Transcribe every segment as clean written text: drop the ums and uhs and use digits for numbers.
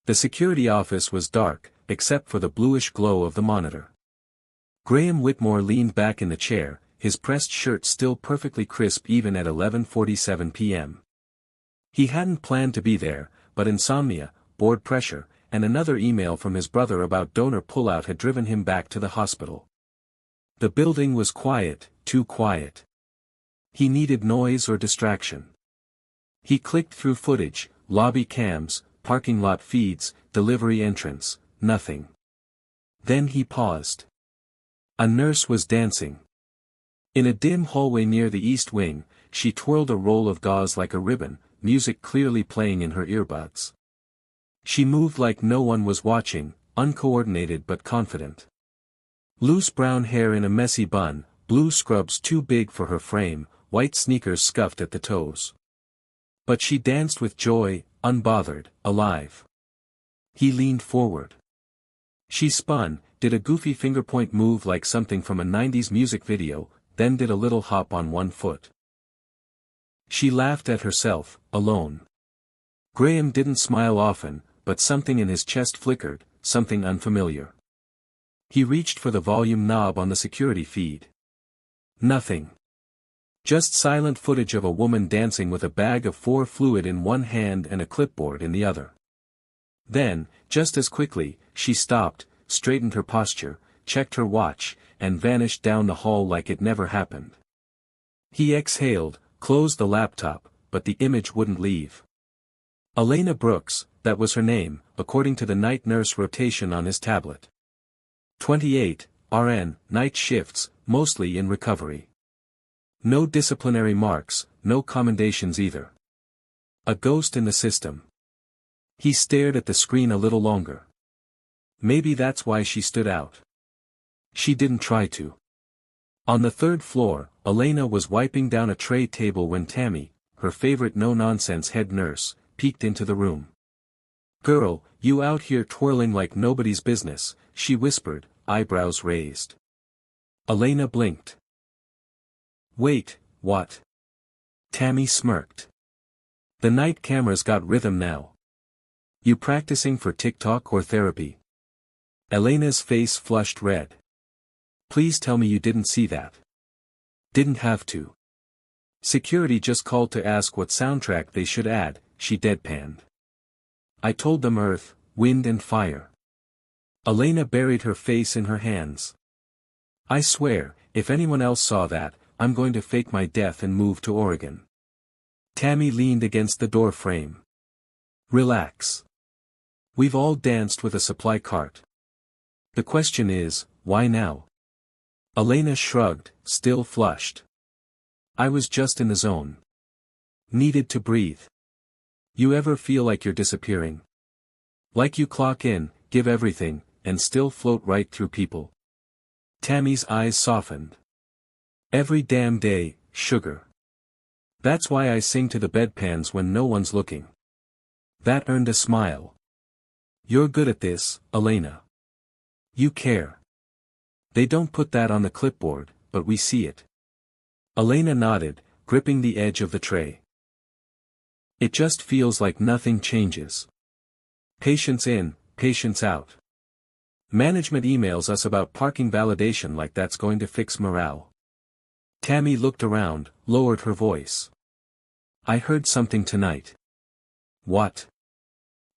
The security office was dark, except for the bluish glow of the monitor. Graham Whitmore leaned back in the chair, his pressed shirt still perfectly crisp even at 11:47 p.m. He hadn't planned to be there, but insomnia, board pressure, and another email from his brother about donor pullout had driven him back to the hospital. The building was quiet, too quiet. He needed noise or distraction. He clicked through footage, lobby cams, parking lot feeds, delivery entrance, nothing. Then he paused. A nurse was dancing. In a dim hallway near the east wing, she twirled a roll of gauze like a ribbon, music clearly playing in her earbuds. She moved like no one was watching, uncoordinated but confident. Loose brown hair in a messy bun, blue scrubs too big for her frame, white sneakers scuffed at the toes. But she danced with joy, unbothered, alive. He leaned forward. She spun, did a goofy finger-point move like something from a 90s music video, then did a little hop on one foot. She laughed at herself, alone. Graham didn't smile often, but something in his chest flickered, something unfamiliar. He reached for the volume knob on the security feed. Nothing. Just silent footage of a woman dancing with a bag of fluid in one hand and a clipboard in the other. Then, just as quickly, she stopped, straightened her posture, checked her watch, and vanished down the hall like it never happened. He exhaled, closed the laptop, but the image wouldn't leave. Elena Brooks, that was her name, according to the night nurse rotation on his tablet. 28, RN, night shifts, mostly in recovery. No disciplinary marks, no commendations either. A ghost in the system. He stared at the screen a little longer. Maybe that's why she stood out. She didn't try to. On the third floor, Elena was wiping down a tray table when Tammy, her favorite no-nonsense head nurse, peeked into the room. "Girl, you out here twirling like nobody's business," she whispered, eyebrows raised. Elena blinked. "Wait, what?" Tammy smirked. "The night cameras got rhythm now. You practicing for TikTok or therapy?" Elena's face flushed red. "Please tell me you didn't see that." "Didn't have to. Security just called to ask what soundtrack they should add," she deadpanned. "I told them earth, wind and fire." Elena buried her face in her hands. "I swear, if anyone else saw that, I'm going to fake my death and move to Oregon." Tammy leaned against the door frame. "Relax. We've all danced with a supply cart. The question is, why now?" Elena shrugged, still flushed. "I was just in the zone. Needed to breathe. You ever feel like you're disappearing? Like you clock in, give everything, and still float right through people?" Tammy's eyes softened. "Every damn day, sugar. That's why I sing to the bedpans when no one's looking." That earned a smile. "You're good at this, Elena. You care. They don't put that on the clipboard, but we see it." Elena nodded, gripping the edge of the tray. "It just feels like nothing changes. Patients in, patients out. Management emails us about parking validation like that's going to fix morale." Tammy looked around, lowered her voice. "I heard something tonight." "What?"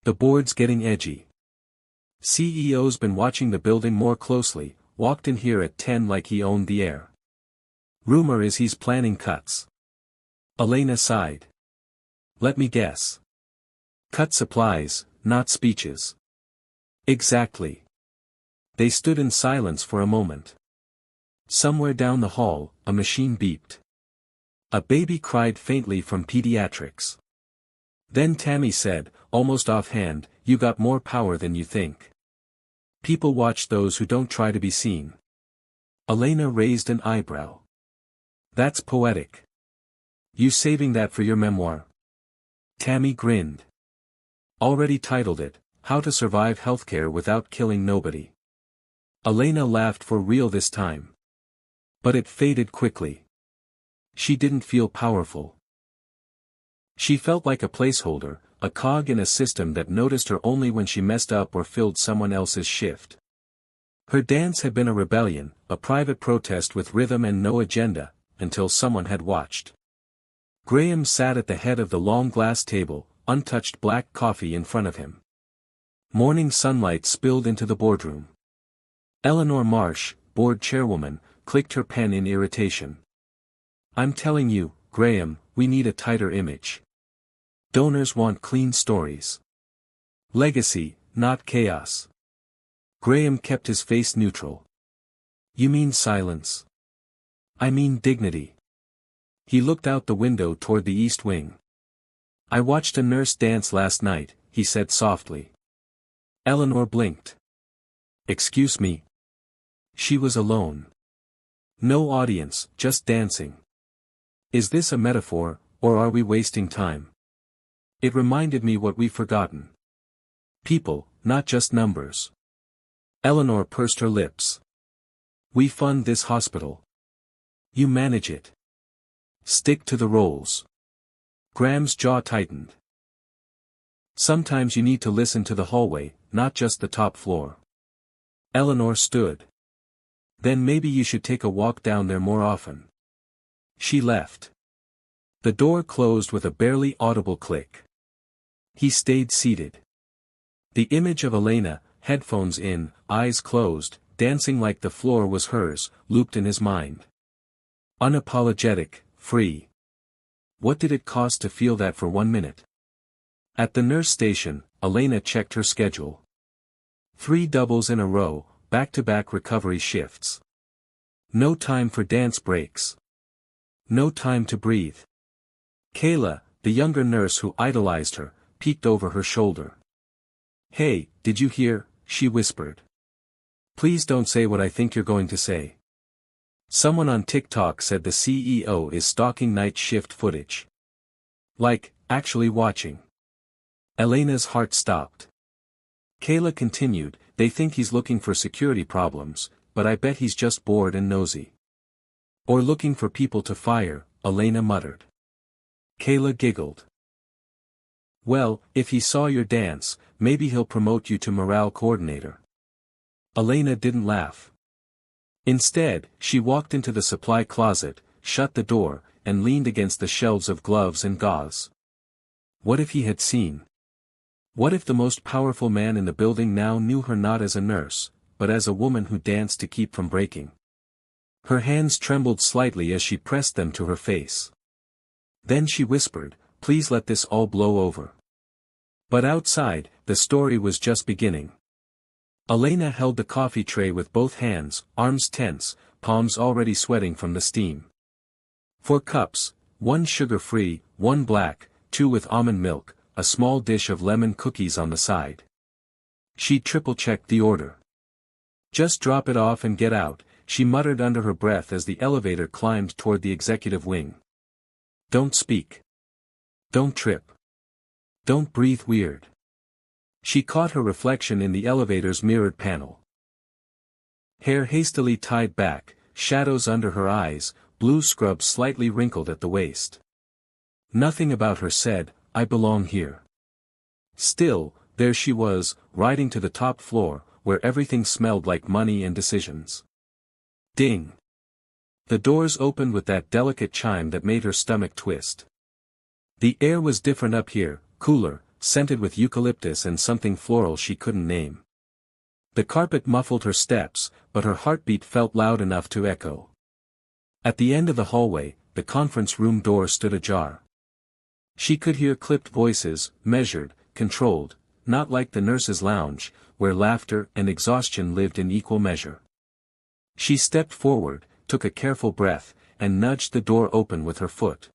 "The board's getting edgy. CEO's been watching the building more closely, walked in here at 10 like he owned the air. Rumor is he's planning cuts." Elena sighed. "Let me guess. Cut supplies, not speeches." "Exactly." They stood in silence for a moment. Somewhere down the hall, a machine beeped. A baby cried faintly from pediatrics. Then Tammy said, almost offhand, "You got more power than you think. People watch those who don't try to be seen." Elena raised an eyebrow. "That's poetic. You saving that for your memoir?" Tammy grinned. "Already titled it, How to Survive Healthcare Without Killing Nobody." Elena laughed for real this time. But it faded quickly. She didn't feel powerful. She felt like a placeholder, a cog in a system that noticed her only when she messed up or filled someone else's shift. Her dance had been a rebellion, a private protest with rhythm and no agenda, until someone had watched. Graham sat at the head of the long glass table, untouched black coffee in front of him. Morning sunlight spilled into the boardroom. Eleanor Marsh, board chairwoman, clicked her pen in irritation. "I'm telling you, Graham, we need a tighter image. Donors want clean stories. Legacy, not chaos." Graham kept his face neutral. "You mean silence?" "I mean dignity." He looked out the window toward the east wing. "I watched a nurse dance last night," he said softly. Eleanor blinked. "Excuse me?" She was alone. No audience, just dancing. Is this a metaphor, or are we wasting time? It reminded me what we've forgotten. People, not just numbers. Eleanor pursed her lips. "We fund this hospital. You manage it. Stick to the roles." Graham's jaw tightened. "Sometimes you need to listen to the hallway, not just the top floor." Eleanor stood. "Then maybe you should take a walk down there more often." She left. The door closed with a barely audible click. He stayed seated. The image of Elena, headphones in, eyes closed, dancing like the floor was hers, looped in his mind. Unapologetic, free. What did it cost to feel that for 1 minute? At the nurse station, Elena checked her schedule. 3 doubles in a row, back-to-back recovery shifts. No time for dance breaks. No time to breathe. Kayla, the younger nurse who idolized her, peeked over her shoulder. "Hey, did you hear?" she whispered. "Please don't say what I think you're going to say. Someone on TikTok said the CEO is stalking night shift footage. Like, actually watching." Elena's heart stopped. Kayla continued, "They think he's looking for security problems, but I bet he's just bored and nosy." "Or looking for people to fire," Elena muttered. Kayla giggled. "Well, if he saw your dance, maybe he'll promote you to morale coordinator." Elena didn't laugh. Instead, she walked into the supply closet, shut the door, and leaned against the shelves of gloves and gauze. What if he had seen? What if the most powerful man in the building now knew her not as a nurse, but as a woman who danced to keep from breaking? Her hands trembled slightly as she pressed them to her face. Then she whispered, "Please let this all blow over." But outside, the story was just beginning. Elena held the coffee tray with both hands, arms tense, palms already sweating from the steam. 4 cups, 1 sugar-free, 1 black, 2 with almond milk, a small dish of lemon cookies on the side. She triple-checked the order. "Just drop it off and get out," she muttered under her breath as the elevator climbed toward the executive wing. "Don't speak. Don't trip. Don't breathe weird." She caught her reflection in the elevator's mirrored panel. Hair hastily tied back, shadows under her eyes, blue scrub slightly wrinkled at the waist. Nothing about her said, "I belong here." Still, there she was, riding to the top floor, where everything smelled like money and decisions. Ding! The doors opened with that delicate chime that made her stomach twist. The air was different up here, cooler, scented with eucalyptus and something floral she couldn't name. The carpet muffled her steps, but her heartbeat felt loud enough to echo. At the end of the hallway, the conference room door stood ajar. She could hear clipped voices, measured, controlled, not like the nurses' lounge, where laughter and exhaustion lived in equal measure. She stepped forward, took a careful breath, and nudged the door open with her foot.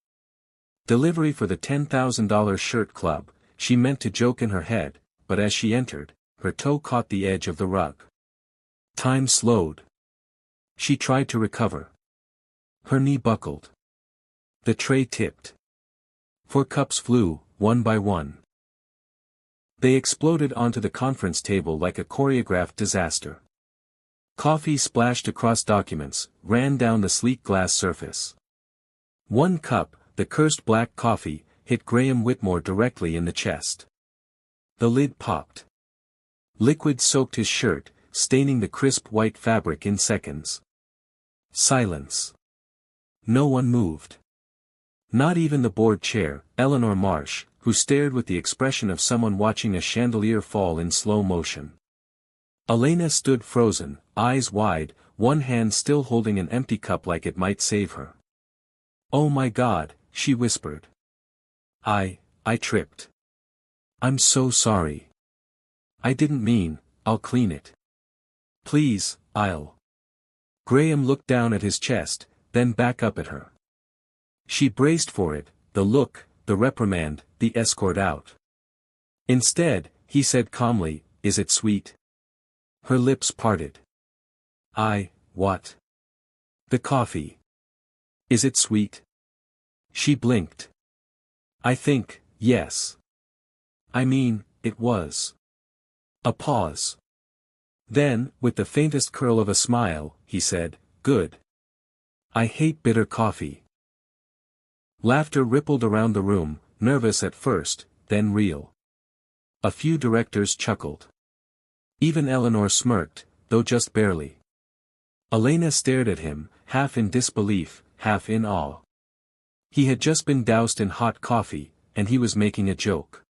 Delivery for the $10,000 shirt club, she meant to joke in her head, but as she entered, her toe caught the edge of the rug. Time slowed. She tried to recover. Her knee buckled. The tray tipped. 4 cups flew, one by one. They exploded onto the conference table like a choreographed disaster. Coffee splashed across documents, ran down the sleek glass surface. 1 cup, the cursed black coffee, hit Graham Whitmore directly in the chest. The lid popped. Liquid soaked his shirt, staining the crisp white fabric in seconds. Silence. No one moved. Not even the bored chair, Eleanor Marsh, who stared with the expression of someone watching a chandelier fall in slow motion. Elena stood frozen, eyes wide, one hand still holding an empty cup like it might save her. "Oh my God," she whispered. I tripped. "I'm so sorry. I didn't mean, I'll clean it. Please, I'll." Graham looked down at his chest, then back up at her. She braced for it, the look, the reprimand, the escort out. Instead, he said calmly, "Is it sweet?" Her lips parted. What? "The coffee. Is it sweet?" She blinked. "I think, yes. I mean, it was." A pause. Then, with the faintest curl of a smile, he said, "Good. I hate bitter coffee." Laughter rippled around the room, nervous at first, then real. A few directors chuckled. Even Eleanor smirked, though just barely. Elena stared at him, half in disbelief, half in awe. He had just been doused in hot coffee, and he was making a joke.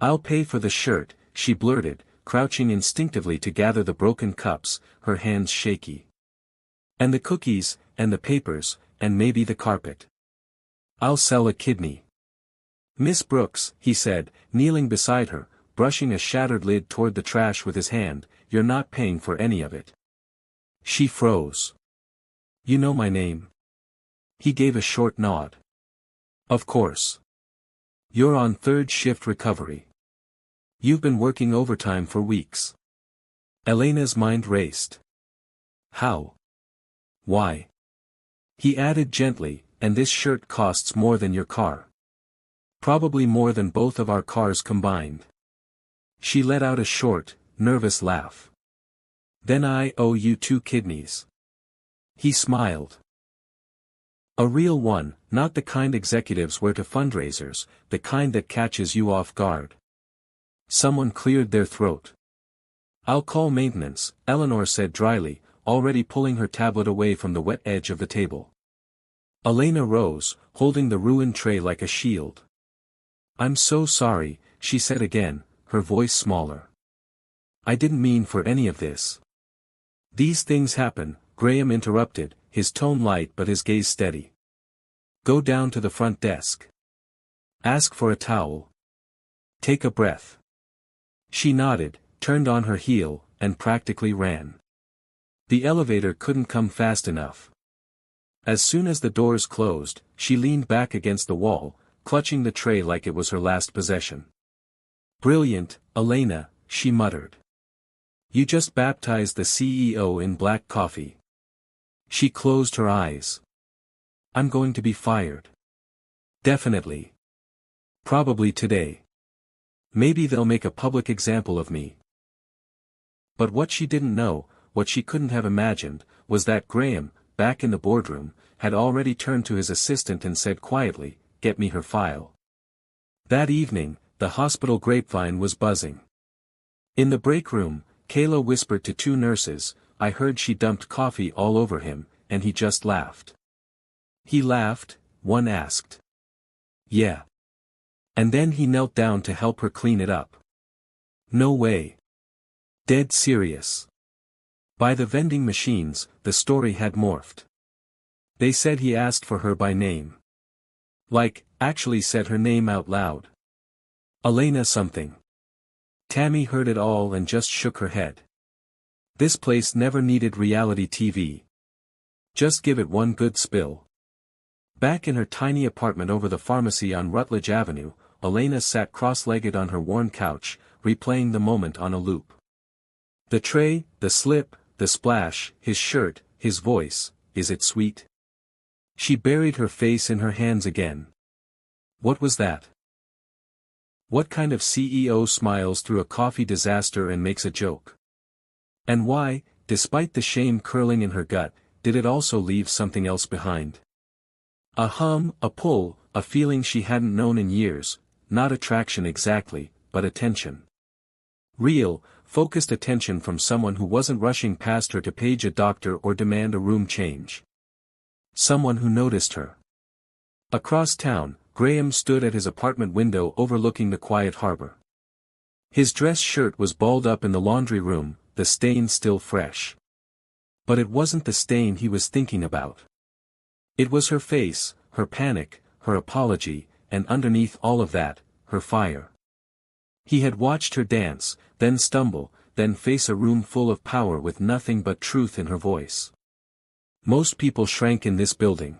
"I'll pay for the shirt," she blurted, crouching instinctively to gather the broken cups, her hands shaky. "And the cookies, and the papers, and maybe the carpet. I'll sell a kidney." "Miss Brooks," he said, kneeling beside her, brushing a shattered lid toward the trash with his hand, "you're not paying for any of it." She froze. "You know my name?" He gave a short nod. "Of course. You're on third shift recovery. You've been working overtime for weeks." Elena's mind raced. "How? Why?" He added gently, "And this shirt costs more than your car. Probably more than both of our cars combined." She let out a short, nervous laugh. "Then I owe you 2 kidneys." He smiled. "A real one, not the kind executives wear to fundraisers, the kind that catches you off guard." Someone cleared their throat. "I'll call maintenance," Eleanor said dryly, already pulling her tablet away from the wet edge of the table. Elena rose, holding the ruined tray like a shield. "I'm so sorry," she said again, her voice smaller. "I didn't mean for any of this." "These things happen," Graham interrupted, his tone light but his gaze steady. "Go down to the front desk. Ask for a towel. Take a breath." She nodded, turned on her heel, and practically ran. The elevator couldn't come fast enough. As soon as the doors closed, she leaned back against the wall, clutching the tray like it was her last possession. "Brilliant, Elena," she muttered. "You just baptized the CEO in black coffee." She closed her eyes. "I'm going to be fired. Definitely. Probably today. Maybe they'll make a public example of me." But what she didn't know, what she couldn't have imagined, was that Graham, back in the boardroom, had already turned to his assistant and said quietly, "Get me her file." That evening, the hospital grapevine was buzzing. In the break room, Kayla whispered to 2 nurses, "I heard she dumped coffee all over him," and he just laughed. He laughed, one asked. "Yeah. And then he knelt down to help her clean it up." "No way." Dead serious. By the vending machines, the story had morphed. They said he asked for her by name. Like, actually said her name out loud. "Elena something." Tammy heard it all and just shook her head. This place never needed reality TV. Just give it one good spill. Back in her tiny apartment over the pharmacy on Rutledge Avenue, Elena sat cross-legged on her worn couch, replaying the moment on a loop. The tray, the slip, the splash, his shirt, his voice, "Is it sweet?" She buried her face in her hands again. What was that? What kind of CEO smiles through a coffee disaster and makes a joke? And why, despite the shame curling in her gut, did it also leave something else behind? A hum, a pull, a feeling she hadn't known in years, not attraction exactly, but attention. Real, focused attention from someone who wasn't rushing past her to page a doctor or demand a room change. Someone who noticed her. Across town, Graham stood at his apartment window overlooking the quiet harbor. His dress shirt was balled up in the laundry room, the stain still fresh. But it wasn't the stain he was thinking about. It was her face, her panic, her apology, and underneath all of that, her fire. He had watched her dance, then stumble, then face a room full of power with nothing but truth in her voice. Most people shrank in this building.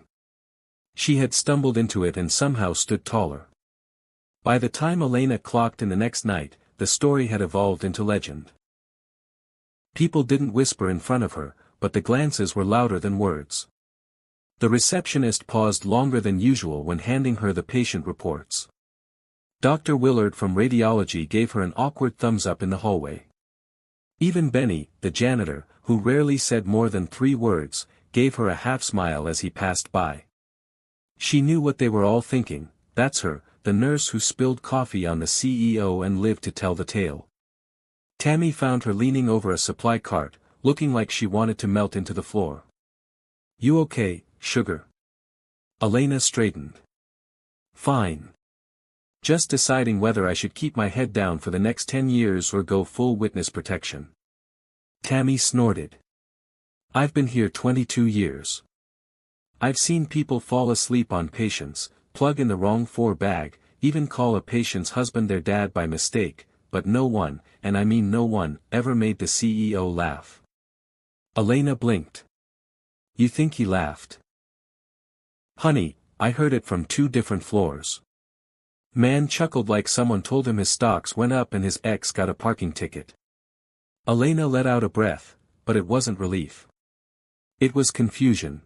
She had stumbled into it and somehow stood taller. By the time Elena clocked in the next night, the story had evolved into legend. People didn't whisper in front of her, but the glances were louder than words. The receptionist paused longer than usual when handing her the patient reports. Dr. Willard from radiology gave her an awkward thumbs up in the hallway. Even Benny, the janitor, who rarely said more than 3 words, gave her a half-smile as he passed by. She knew what they were all thinking, that's her, the nurse who spilled coffee on the CEO and lived to tell the tale. Tammy found her leaning over a supply cart, looking like she wanted to melt into the floor. "You okay, sugar?" Elena straightened. "Fine. Just deciding whether I should keep my head down for the next 10 years or go full witness protection." Tammy snorted. "I've been here 22 years. I've seen people fall asleep on patients, plug in the wrong 4 bag, even call a patient's husband their dad by mistake, but no one, and I mean no one, ever made the CEO laugh." Elena blinked. "You think he laughed?" "Honey, I heard it from 2 different floors. Man chuckled like someone told him his stocks went up and his ex got a parking ticket." Elena let out a breath, but it wasn't relief. It was confusion.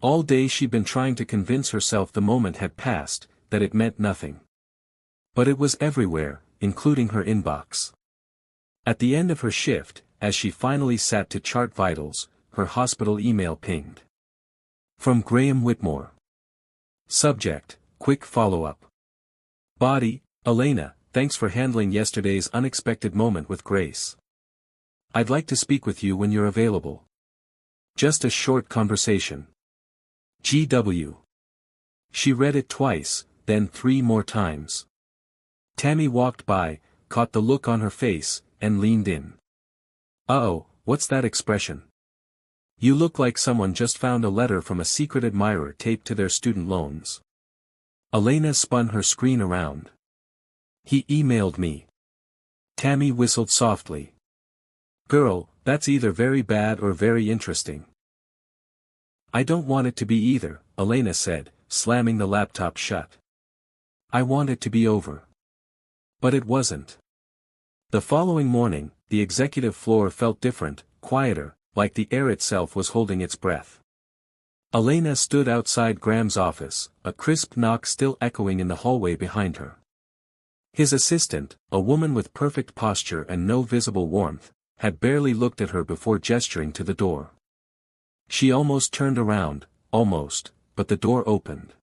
All day she'd been trying to convince herself the moment had passed, that it meant nothing. But it was everywhere, including her inbox. At the end of her shift, as she finally sat to chart vitals, her hospital email pinged. From Graham Whitmore. Subject, quick follow-up. Body, Elena, thanks for handling yesterday's unexpected moment with grace. I'd like to speak with you when you're available. Just a short conversation. GW. She read it twice, then 3 more times. Tammy walked by, caught the look on her face, and leaned in. "Uh-oh, what's that expression? You look like someone just found a letter from a secret admirer taped to their student loans." Elena spun her screen around. "He emailed me." Tammy whistled softly. "Girl, that's either very bad or very interesting." "I don't want it to be either," Elena said, slamming the laptop shut. "I want it to be over." But it wasn't. The following morning, the executive floor felt different, quieter, like the air itself was holding its breath. Elena stood outside Graham's office, a crisp knock still echoing in the hallway behind her. His assistant, a woman with perfect posture and no visible warmth, had barely looked at her before gesturing to the door. She almost turned around, but the door opened.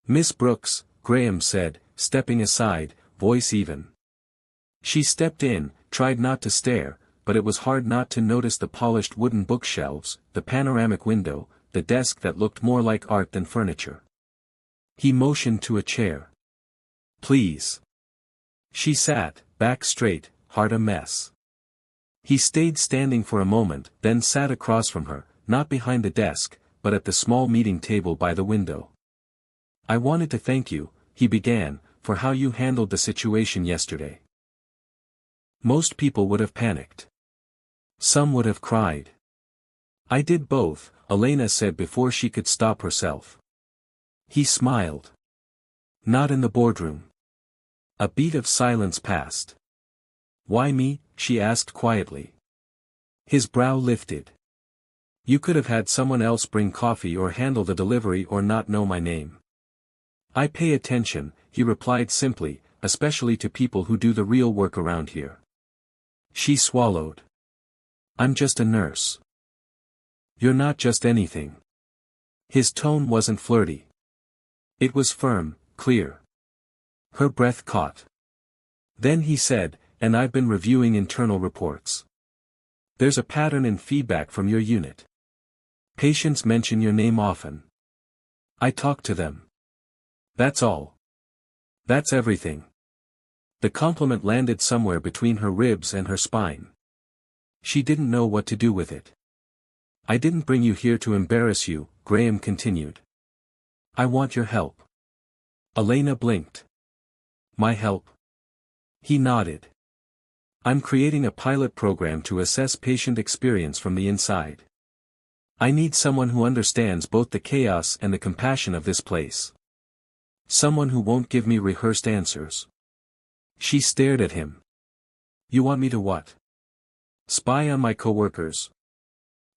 "Miss Brooks," Graham said, stepping aside, voice even. She stepped in, tried not to stare, but it was hard not to notice the polished wooden bookshelves, the panoramic window, the desk that looked more like art than furniture. He motioned to a chair. "Please." She sat, back straight, heart a mess. He stayed standing for a moment, then sat across from her, not behind the desk, but at the small meeting table by the window. "I wanted to thank you," he began, "for how you handled the situation yesterday." Most people would have panicked. Some would have cried. "I did both," Elena said before she could stop herself. He smiled. "Not in the boardroom." A beat of silence passed. "Why me?" she asked quietly. His brow lifted. "You could have had someone else bring coffee or handle the delivery or not know my name." "I pay attention," he replied simply, "especially to people who do the real work around here." She swallowed. "I'm just a nurse." "You're not just anything." His tone wasn't flirty. It was firm, clear. Her breath caught. Then he said, "And I've been reviewing internal reports. There's a pattern in feedback from your unit. Patients mention your name often. I talk to them. That's all. That's everything." The compliment landed somewhere between her ribs and her spine. She didn't know what to do with it. "I didn't bring you here to embarrass you," Graham continued. "I want your help." Elena blinked. "My help?" He nodded. "I'm creating a pilot program to assess patient experience from the inside. I need someone who understands both the chaos and the compassion of this place. Someone who won't give me rehearsed answers." She stared at him. "You want me to what? Spy on my coworkers?"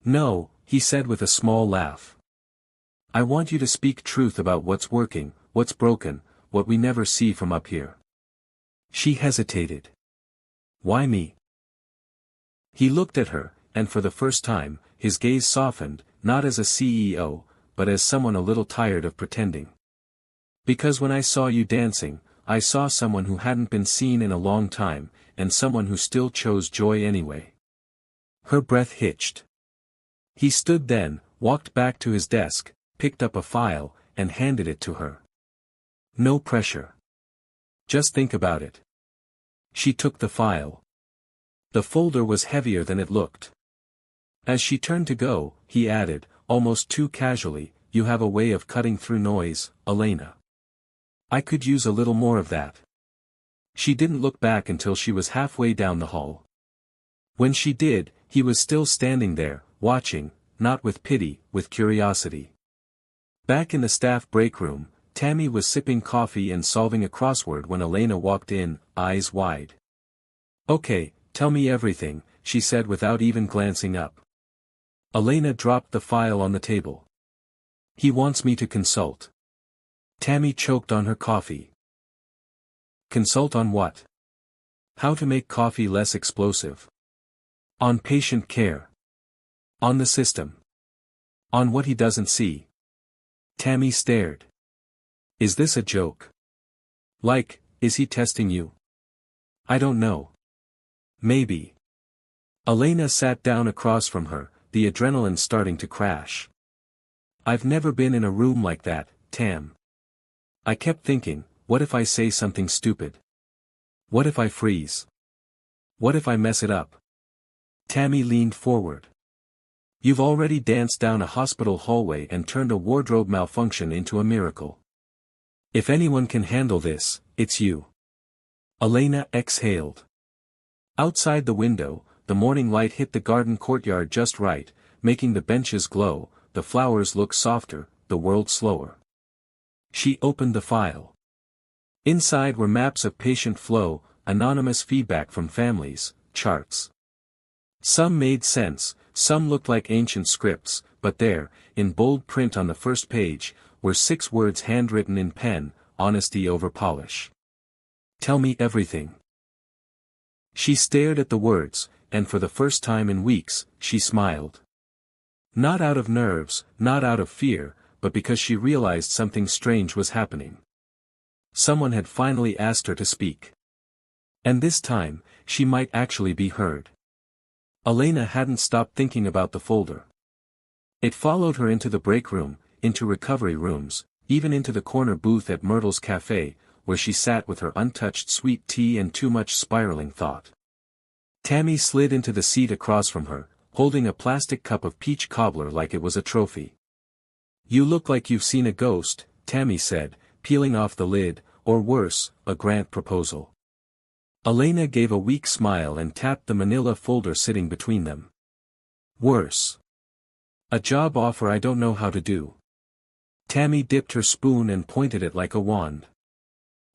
"No," he said with a small laugh. "I want you to speak truth about what's working, what's broken, what we never see from up here." She hesitated. "Why me?" He looked at her, and for the first time, his gaze softened, not as a CEO, but as someone a little tired of pretending. "Because when I saw you dancing, I saw someone who hadn't been seen in a long time, and someone who still chose joy anyway." Her breath hitched. He stood then, walked back to his desk, picked up a file, and handed it to her. "No pressure. Just think about it." She took the file. The folder was heavier than it looked. As she turned to go, he added, almost too casually, "You have a way of cutting through noise, Elena. I could use a little more of that." She didn't look back until she was halfway down the hall. When she did, he was still standing there, watching, not with pity, with curiosity. Back in the staff break room, Tammy was sipping coffee and solving a crossword when Elena walked in, eyes wide. "Okay, tell me everything," she said without even glancing up. Elena dropped the file on the table. "He wants me to consult." Tammy choked on her coffee. "Consult on what?" "How to make coffee less explosive." "On patient care." "On the system." "On what he doesn't see." Tammy stared. "Is this a joke? Like, is he testing you?" "I don't know. Maybe." Elena sat down across from her, the adrenaline starting to crash. "I've never been in a room like that, Tam. I kept thinking, what if I say something stupid? What if I freeze? What if I mess it up?" Tammy leaned forward. "You've already danced down a hospital hallway and turned a wardrobe malfunction into a miracle. If anyone can handle this, it's you." Elena exhaled. Outside the window, the morning light hit the garden courtyard just right, making the benches glow, the flowers look softer, the world slower. She opened the file. Inside were maps of patient flow, anonymous feedback from families, charts. Some made sense, some looked like ancient scripts, but there, in bold print on the first page, were 6 words handwritten in pen, honesty over polish. "Tell me everything." She stared at the words, and for the first time in weeks, she smiled. Not out of nerves, not out of fear, but because she realized something strange was happening. Someone had finally asked her to speak. And this time, she might actually be heard. Elena hadn't stopped thinking about the folder. It followed her into the break room, into recovery rooms, even into the corner booth at Myrtle's Cafe, where she sat with her untouched sweet tea and too much spiraling thought. Tammy slid into the seat across from her, holding a plastic cup of peach cobbler like it was a trophy. "You look like you've seen a ghost," Tammy said, peeling off the lid, "or worse, a grant proposal." Elena gave a weak smile and tapped the manila folder sitting between them. "Worse. A job offer I don't know how to do." Tammy dipped her spoon and pointed it like a wand.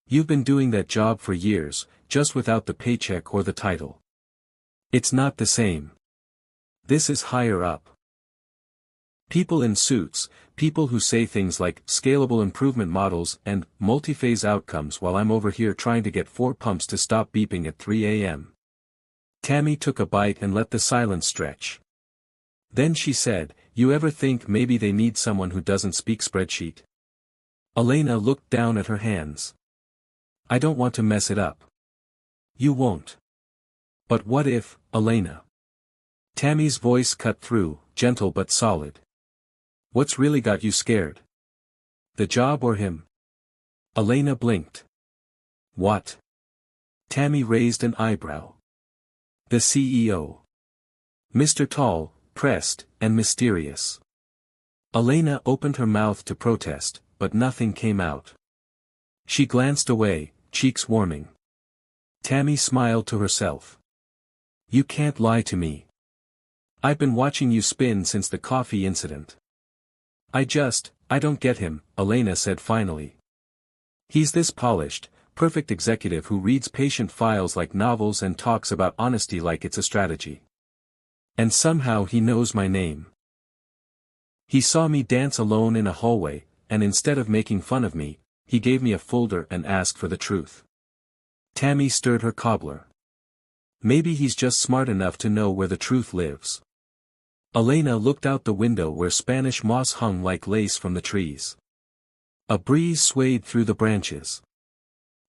"You've been doing that job for years, just without the paycheck or the title. It's not the same. This is higher up. People in suits, people who say things like scalable improvement models and multi-phase outcomes while I'm over here trying to get 4 pumps to stop beeping at 3 a.m. Tammy took a bite and let the silence stretch. Then she said, "You ever think maybe they need someone who doesn't speak spreadsheet? Elena looked down at her hands. I don't want to mess it up. You won't. But what if, Elena? Tammy's voice cut through, gentle but solid. What's really got you scared? The job or him? Elena blinked. What? Tammy raised an eyebrow. The CEO. Mr. Tall, pressed, and mysterious. Elena opened her mouth to protest, but nothing came out. She glanced away, cheeks warming. Tammy smiled to herself. You can't lie to me. I've been watching you spin since the coffee incident. I don't get him, Elena said finally. He's this polished, perfect executive who reads patient files like novels and talks about honesty like it's a strategy. And somehow he knows my name. He saw me dance alone in a hallway, and instead of making fun of me, he gave me a folder and asked for the truth. Tammy stirred her cobbler. Maybe he's just smart enough to know where the truth lives. Elena looked out the window where Spanish moss hung like lace from the trees. A breeze swayed through the branches.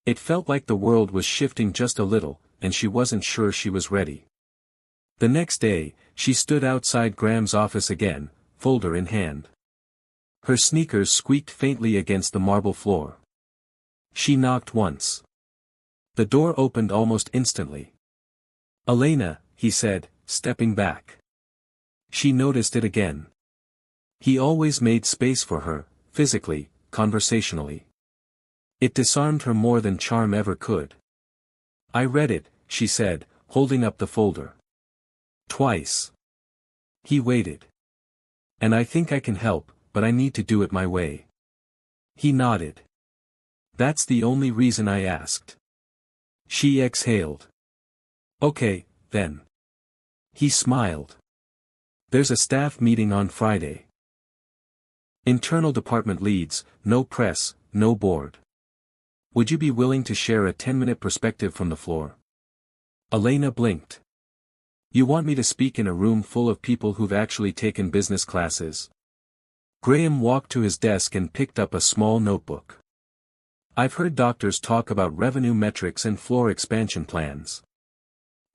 It felt like the world was shifting just a little, and she wasn't sure she was ready. The next day, she stood outside Graham's office again, folder in hand. Her sneakers squeaked faintly against the marble floor. She knocked once. The door opened almost instantly. Elena, he said, stepping back. She noticed it again. He always made space for her, physically, conversationally. It disarmed her more than charm ever could. I read it, she said, holding up the folder. Twice. He waited. And I think I can help, but I need to do it my way. He nodded. That's the only reason I asked. She exhaled. Okay, then. He smiled. There's a staff meeting on Friday. Internal department leads, no press, no board. Would you be willing to share a 10-minute perspective from the floor? Elena blinked. You want me to speak in a room full of people who've actually taken business classes? Graham walked to his desk and picked up a small notebook. I've heard doctors talk about revenue metrics and floor expansion plans.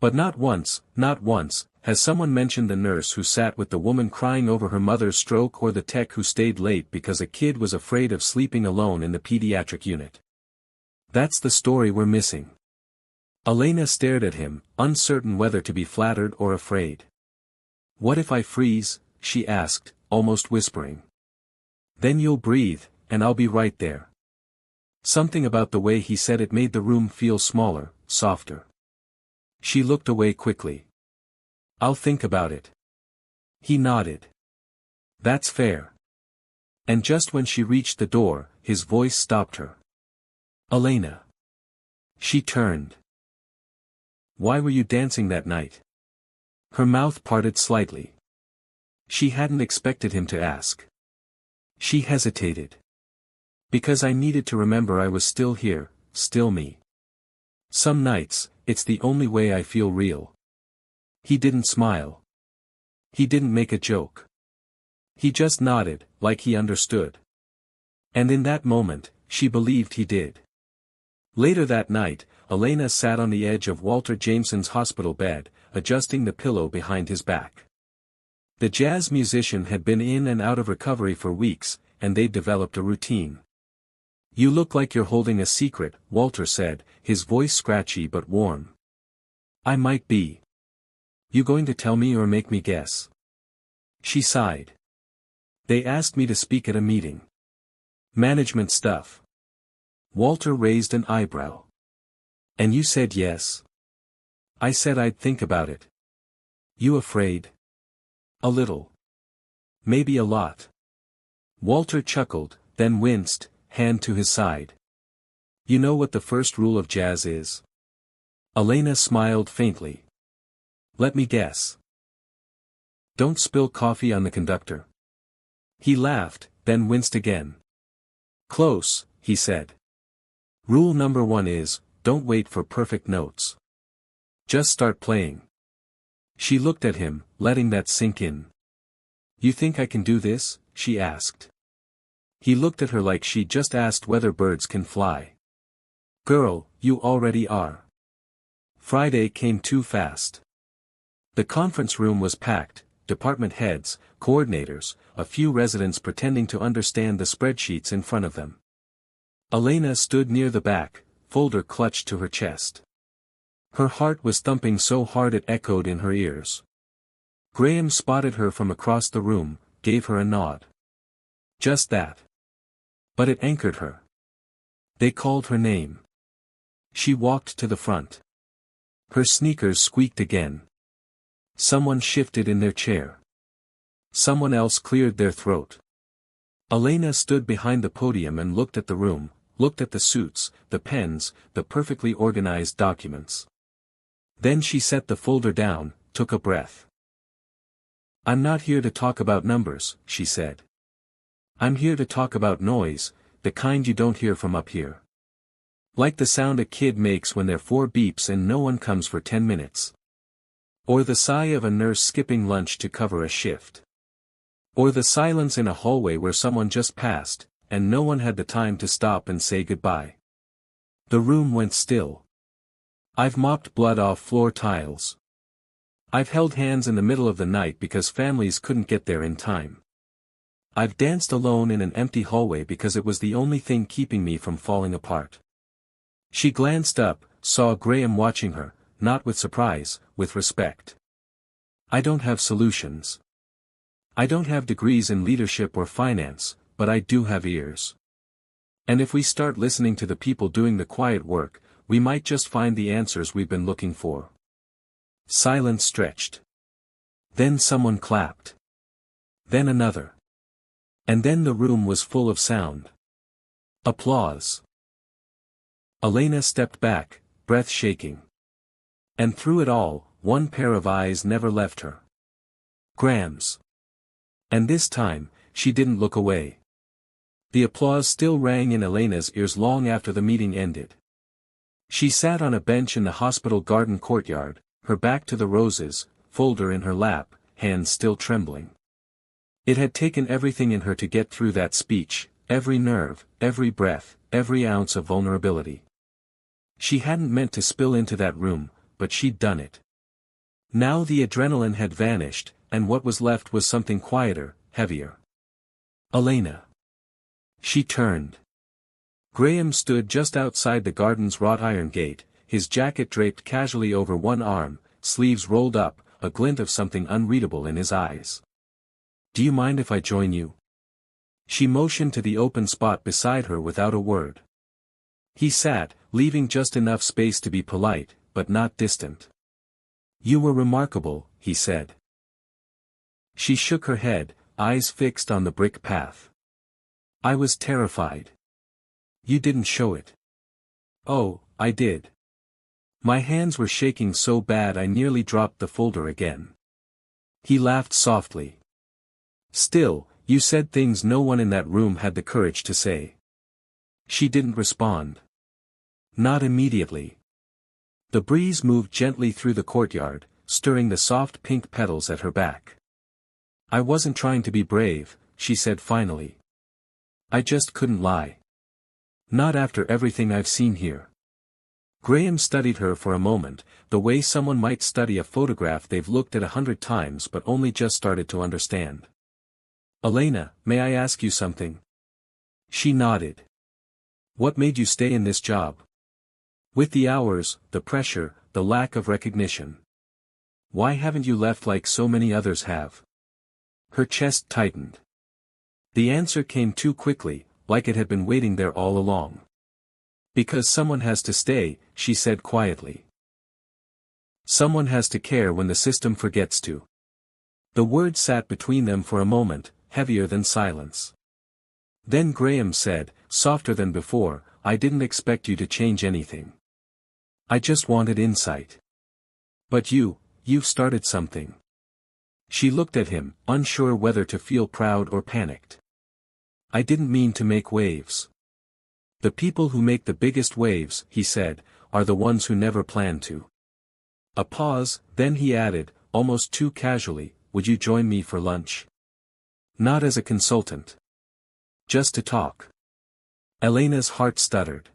But not once, has someone mentioned the nurse who sat with the woman crying over her mother's stroke or the tech who stayed late because a kid was afraid of sleeping alone in the pediatric unit. That's the story we're missing. Elena stared at him, uncertain whether to be flattered or afraid. What if I freeze? She asked, almost whispering. Then you'll breathe, and I'll be right there. Something about the way he said it made the room feel smaller, softer. She looked away quickly. I'll think about it. He nodded. That's fair. And just when she reached the door, his voice stopped her. Elena. She turned. Why were you dancing that night? Her mouth parted slightly. She hadn't expected him to ask. She hesitated. Because I needed to remember I was still here, still me. Some nights, it's the only way I feel real. He didn't smile. He didn't make a joke. He just nodded, like he understood. And in that moment, she believed he did. Later that night, Elena sat on the edge of Walter Jameson's hospital bed, adjusting the pillow behind his back. The jazz musician had been in and out of recovery for weeks, and they'd developed a routine. You look like you're holding a secret, Walter said, his voice scratchy but warm. I might be. You going to tell me or make me guess? She sighed. They asked me to speak at a meeting. Management stuff. Walter raised an eyebrow. And you said yes? I said I'd think about it. You afraid? A little. Maybe a lot. Walter chuckled, then winced, hand to his side. You know what the first rule of jazz is? Elena smiled faintly. Let me guess. Don't spill coffee on the conductor. He laughed, then winced again. Close, he said. Rule number 1 is, don't wait for perfect notes. Just start playing. She looked at him, letting that sink in. You think I can do this? She asked. He looked at her like she just asked whether birds can fly. Girl, you already are. Friday came too fast. The conference room was packed, department heads, coordinators, a few residents pretending to understand the spreadsheets in front of them. Elena stood near the back, folder clutched to her chest. Her heart was thumping so hard it echoed in her ears. Graham spotted her from across the room, gave her a nod. Just that. But it anchored her. They called her name. She walked to the front. Her sneakers squeaked again. Someone shifted in their chair. Someone else cleared their throat. Elena stood behind the podium and looked at the room, looked at the suits, the pens, the perfectly organized documents. Then she set the folder down, took a breath. I'm not here to talk about numbers, she said. I'm here to talk about noise, the kind you don't hear from up here. Like the sound a kid makes when their phone beeps and no one comes for 10 minutes. Or the sigh of a nurse skipping lunch to cover a shift. Or the silence in a hallway where someone just passed, and no one had the time to stop and say goodbye. The room went still. I've mopped blood off floor tiles. I've held hands in the middle of the night because families couldn't get there in time. I've danced alone in an empty hallway because it was the only thing keeping me from falling apart. She glanced up, saw Graham watching her, not with surprise, with respect. I don't have solutions. I don't have degrees in leadership or finance, but I do have ears. And if we start listening to the people doing the quiet work, we might just find the answers we've been looking for. Silence stretched. Then someone clapped. Then another. And then the room was full of sound. Applause. Elena stepped back, breath shaking. And through it all, one pair of eyes never left her. Graham's. And this time, she didn't look away. The applause still rang in Elena's ears long after the meeting ended. She sat on a bench in the hospital garden courtyard, her back to the roses, folder in her lap, hands still trembling. It had taken everything in her to get through that speech, every nerve, every breath, every ounce of vulnerability. She hadn't meant to spill into that room, but she'd done it. Now the adrenaline had vanished, and what was left was something quieter, heavier. Elena. She turned. Graham stood just outside the garden's wrought iron gate, his jacket draped casually over one arm, sleeves rolled up, a glint of something unreadable in his eyes. Do you mind if I join you? She motioned to the open spot beside her without a word. He sat, leaving just enough space to be polite, but not distant. You were remarkable, he said. She shook her head, eyes fixed on the brick path. I was terrified. You didn't show it. Oh, I did. My hands were shaking so bad I nearly dropped the folder again. He laughed softly. Still, you said things no one in that room had the courage to say. She didn't respond. Not immediately. The breeze moved gently through the courtyard, stirring the soft pink petals at her back. I wasn't trying to be brave, she said finally. I just couldn't lie. Not after everything I've seen here. Graham studied her for a moment, the way someone might study a photograph they've looked at 100 times but only just started to understand. Elena, may I ask you something? She nodded. What made you stay in this job? With the hours, the pressure, the lack of recognition. Why haven't you left like so many others have? Her chest tightened. The answer came too quickly, like it had been waiting there all along. Because someone has to stay, she said quietly. Someone has to care when the system forgets to. The word sat between them for a moment, heavier than silence. Then Graham said, softer than before, I didn't expect you to change anything. I just wanted insight. But you've started something. She looked at him, unsure whether to feel proud or panicked. I didn't mean to make waves. The people who make the biggest waves, he said, are the ones who never plan to. A pause, then he added, almost too casually, would you join me for lunch? Not as a consultant. Just to talk. Elena's heart stuttered.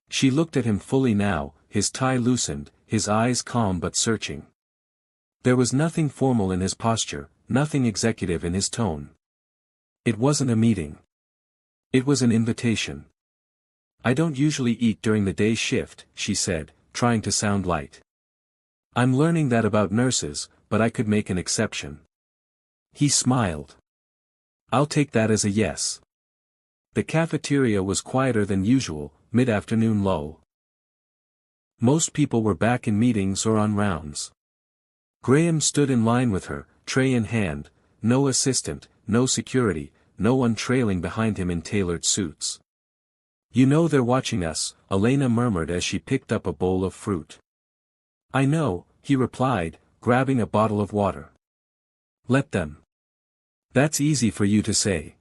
She looked at him fully now, his tie loosened, his eyes calm but searching. There was nothing formal in his posture, nothing executive in his tone. It wasn't a meeting. It was an invitation. I don't usually eat during the day shift, she said, trying to sound light. I'm learning that about nurses, but I could make an exception. He smiled. I'll take that as a yes. The cafeteria was quieter than usual, mid-afternoon lull. Most people were back in meetings or on rounds. Graham stood in line with her, tray in hand, no assistant, no security, no one trailing behind him in tailored suits. You know they're watching us, Elena murmured as she picked up a bowl of fruit. I know, he replied, grabbing a bottle of water. Let them. That's easy for you to say.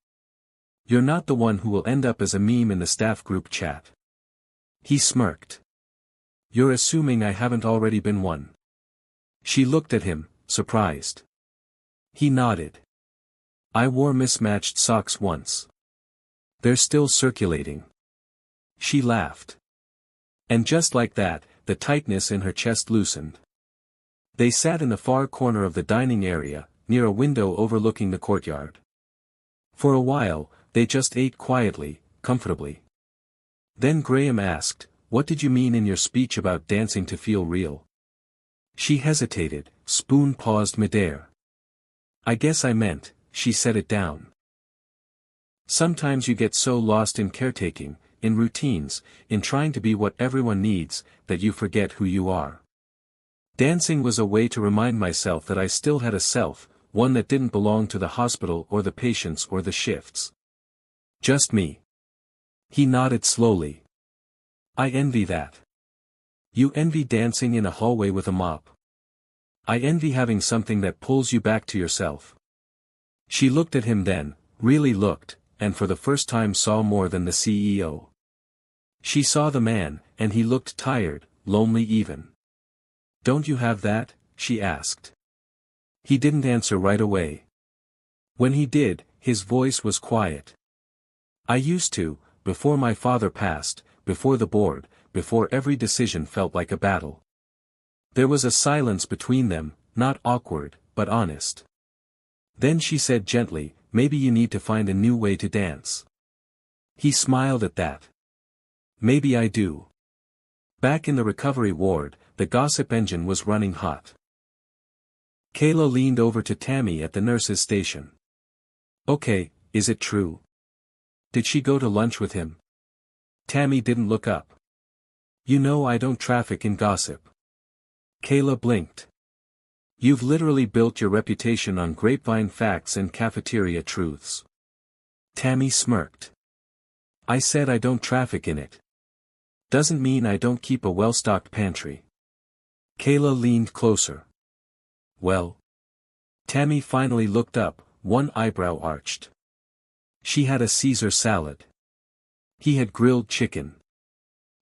You're not the one who will end up as a meme in the staff group chat. He smirked. You're assuming I haven't already been one. She looked at him, surprised. He nodded. I wore mismatched socks once. They're still circulating. She laughed. And just like that, the tightness in her chest loosened. They sat in the far corner of the dining area, near a window overlooking the courtyard. For a while, they just ate quietly, comfortably. Then Graham asked, what did you mean in your speech about dancing to feel real? She hesitated, spoon paused midair. I guess I meant, she set it down. Sometimes you get so lost in caretaking, in routines, in trying to be what everyone needs, that you forget who you are. Dancing was a way to remind myself that I still had a self, one that didn't belong to the hospital or the patients or the shifts. Just me. He nodded slowly. I envy that. You envy dancing in a hallway with a mop. I envy having something that pulls you back to yourself. She looked at him then, really looked, and for the first time saw more than the CEO. She saw the man, and he looked tired, lonely even. Don't you have that? She asked. He didn't answer right away. When he did, his voice was quiet. I used to, before my father passed, before the board, before every decision felt like a battle. There was a silence between them, not awkward, but honest. Then she said gently, maybe you need to find a new way to dance. He smiled at that. Maybe I do. Back in the recovery ward, the gossip engine was running hot. Kayla leaned over to Tammy at the nurse's station. Okay, is it true? Did she go to lunch with him? Tammy didn't look up. You know I don't traffic in gossip. Kayla blinked. You've literally built your reputation on grapevine facts and cafeteria truths. Tammy smirked. I said I don't traffic in it. Doesn't mean I don't keep a well-stocked pantry. Kayla leaned closer. Well? Tammy finally looked up, one eyebrow arched. She had a Caesar salad. He had grilled chicken.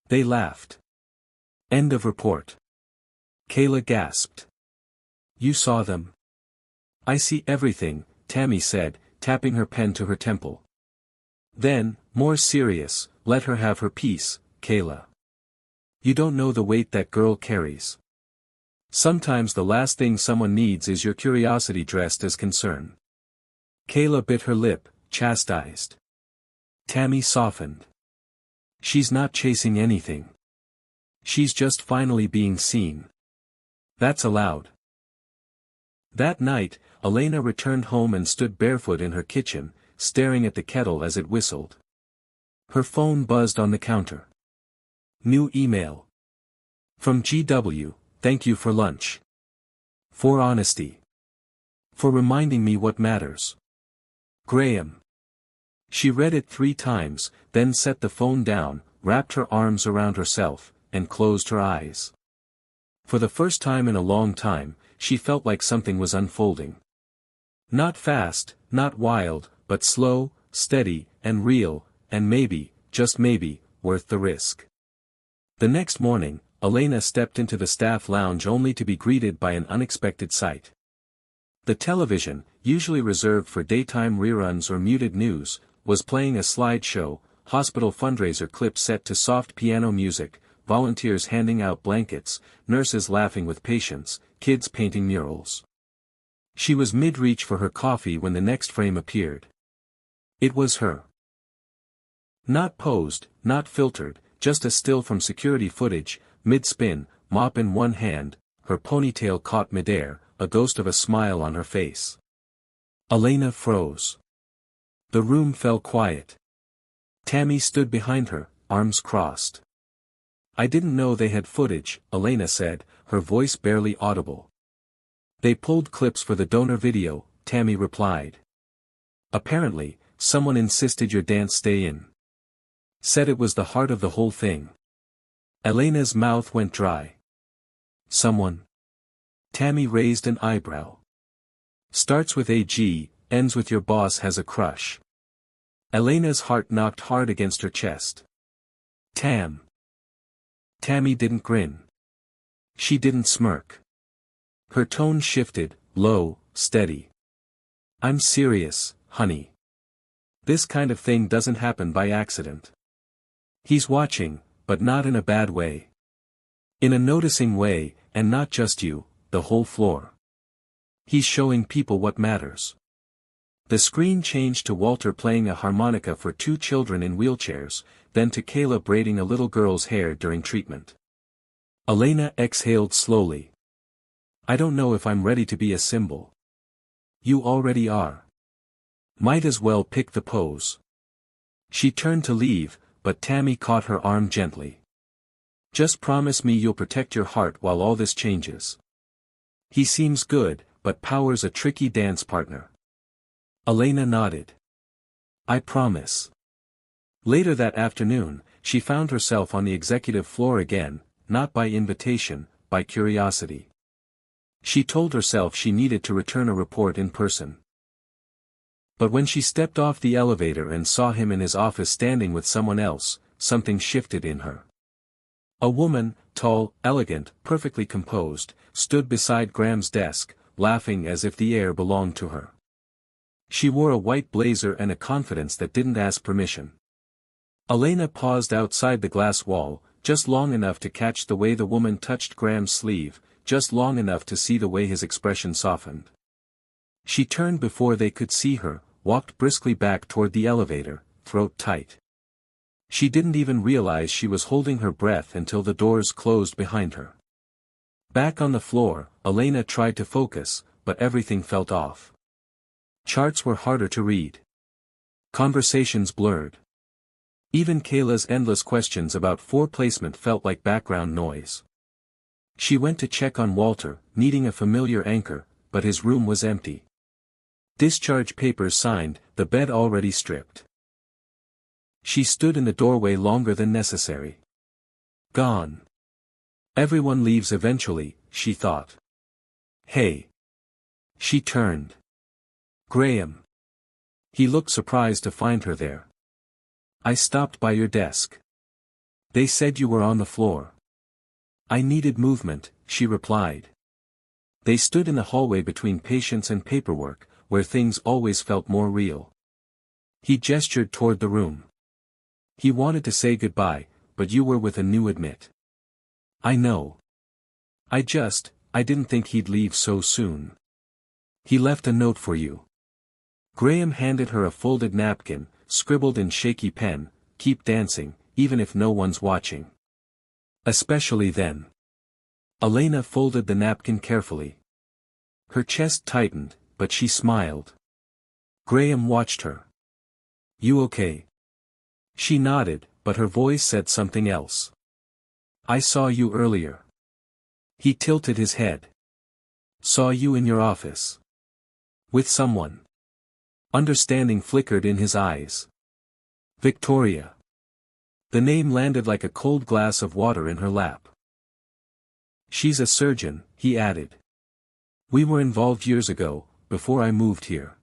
They laughed. End of report. Kayla gasped. You saw them? I see everything, Tammy said, tapping her pen to her temple. Then, more serious, let her have her piece, Kayla. You don't know the weight that girl carries. Sometimes the last thing someone needs is your curiosity dressed as concern. Kayla bit her lip, chastised. Tammy softened. She's not chasing anything. She's just finally being seen. That's allowed. That night, Elena returned home and stood barefoot in her kitchen, staring at the kettle as it whistled. Her phone buzzed on the counter. New email. From GW, thank you for lunch. For honesty. For reminding me what matters. Graham. She read it 3 times, then set the phone down, wrapped her arms around herself, and closed her eyes. For the first time in a long time, she felt like something was unfolding. Not fast, not wild, but slow, steady, and real, and maybe, just maybe, worth the risk. The next morning, Elena stepped into the staff lounge only to be greeted by an unexpected sight. The television, usually reserved for daytime reruns or muted news, was playing a slideshow, hospital fundraiser clip set to soft piano music, volunteers handing out blankets, nurses laughing with patients, kids painting murals. She was mid-reach for her coffee when the next frame appeared. It was her. Not posed, not filtered, just a still from security footage, mid-spin, mop in one hand, her ponytail caught midair, a ghost of a smile on her face. Elena froze. The room fell quiet. Tammy stood behind her, arms crossed. "I didn't know they had footage," Elena said, her voice barely audible. "They pulled clips for the donor video," Tammy replied. "Apparently, someone insisted your dance stay in. Said it was the heart of the whole thing." Elena's mouth went dry. "Someone?" Tammy raised an eyebrow. "Starts with AG, ends with your boss has a crush." Elena's heart knocked hard against her chest. Tammy didn't grin. She didn't smirk. Her tone shifted, low, steady. "I'm serious, honey. This kind of thing doesn't happen by accident. He's watching, but not in a bad way. In a noticing way, and not just you, the whole floor. He's showing people what matters." The screen changed to Walter playing a harmonica for two children in wheelchairs, then to Kayla braiding a little girl's hair during treatment. Elena exhaled slowly. "I don't know if I'm ready to be a symbol." "You already are. Might as well pick the pose." She turned to leave, but Tammy caught her arm gently. "Just promise me you'll protect your heart while all this changes. He seems good, but Power's a tricky dance partner." Elena nodded. "I promise." Later that afternoon, she found herself on the executive floor again, not by invitation, by curiosity. She told herself she needed to return a report in person. But when she stepped off the elevator and saw him in his office standing with someone else, something shifted in her. A woman, tall, elegant, perfectly composed, stood beside Graham's desk, laughing as if the air belonged to her. She wore a white blazer and a confidence that didn't ask permission. Elena paused outside the glass wall, just long enough to catch the way the woman touched Graham's sleeve, just long enough to see the way his expression softened. She turned before they could see her, walked briskly back toward the elevator, throat tight. She didn't even realize she was holding her breath until the doors closed behind her. Back on the floor, Elena tried to focus, but everything felt off. Charts were harder to read. Conversations blurred. Even Kayla's endless questions about floor placement felt like background noise. She went to check on Walter, needing a familiar anchor, but his room was empty. Discharge papers signed, the bed already stripped. She stood in the doorway longer than necessary. Gone. Everyone leaves eventually, she thought. Hey. She turned. Graham. He looked surprised to find her there. I stopped by your desk. They said you were on the floor. I needed movement, she replied. They stood in the hallway between patients and paperwork, where things always felt more real. He gestured toward the room. He wanted to say goodbye, but you were with a new admit. I know. I didn't think he'd leave so soon. He left a note for you. Graham handed her a folded napkin, scribbled in shaky pen, keep dancing, even if no one's watching. Especially then. Elena folded the napkin carefully. Her chest tightened, but she smiled. Graham watched her. You okay? She nodded, but her voice said something else. I saw you earlier. He tilted his head. Saw you in your office. With someone. Understanding flickered in his eyes. Victoria. The name landed like a cold glass of water in her lap. She's a surgeon, he added. We were involved years ago, before I moved here.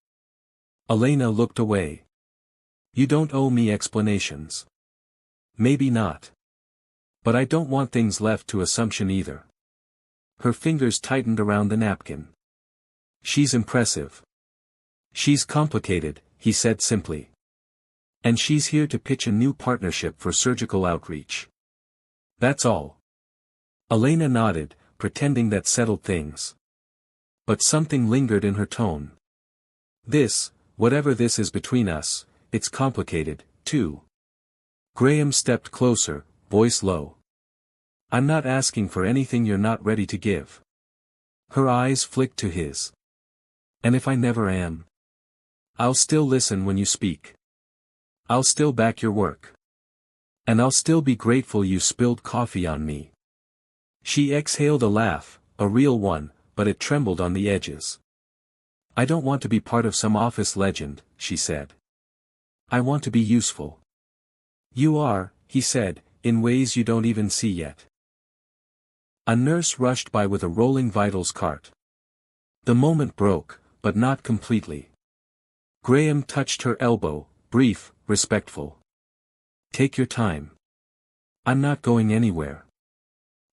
Elena looked away. You don't owe me explanations. Maybe not. But I don't want things left to assumption either. Her fingers tightened around the napkin. She's impressive. She's complicated, he said simply. And she's here to pitch a new partnership for surgical outreach. That's all. Elena nodded, pretending that settled things. But something lingered in her tone. This, whatever this is between us, it's complicated, too. Graham stepped closer, voice low. I'm not asking for anything you're not ready to give. Her eyes flicked to his. And if I never am? I'll still listen when you speak. I'll still back your work. And I'll still be grateful you spilled coffee on me. She exhaled a laugh, a real one, but it trembled on the edges. I don't want to be part of some office legend, she said. I want to be useful. You are, he said, in ways you don't even see yet. A nurse rushed by with a rolling vitals cart. The moment broke, but not completely. Graham touched her elbow, brief, respectful. Take your time. I'm not going anywhere.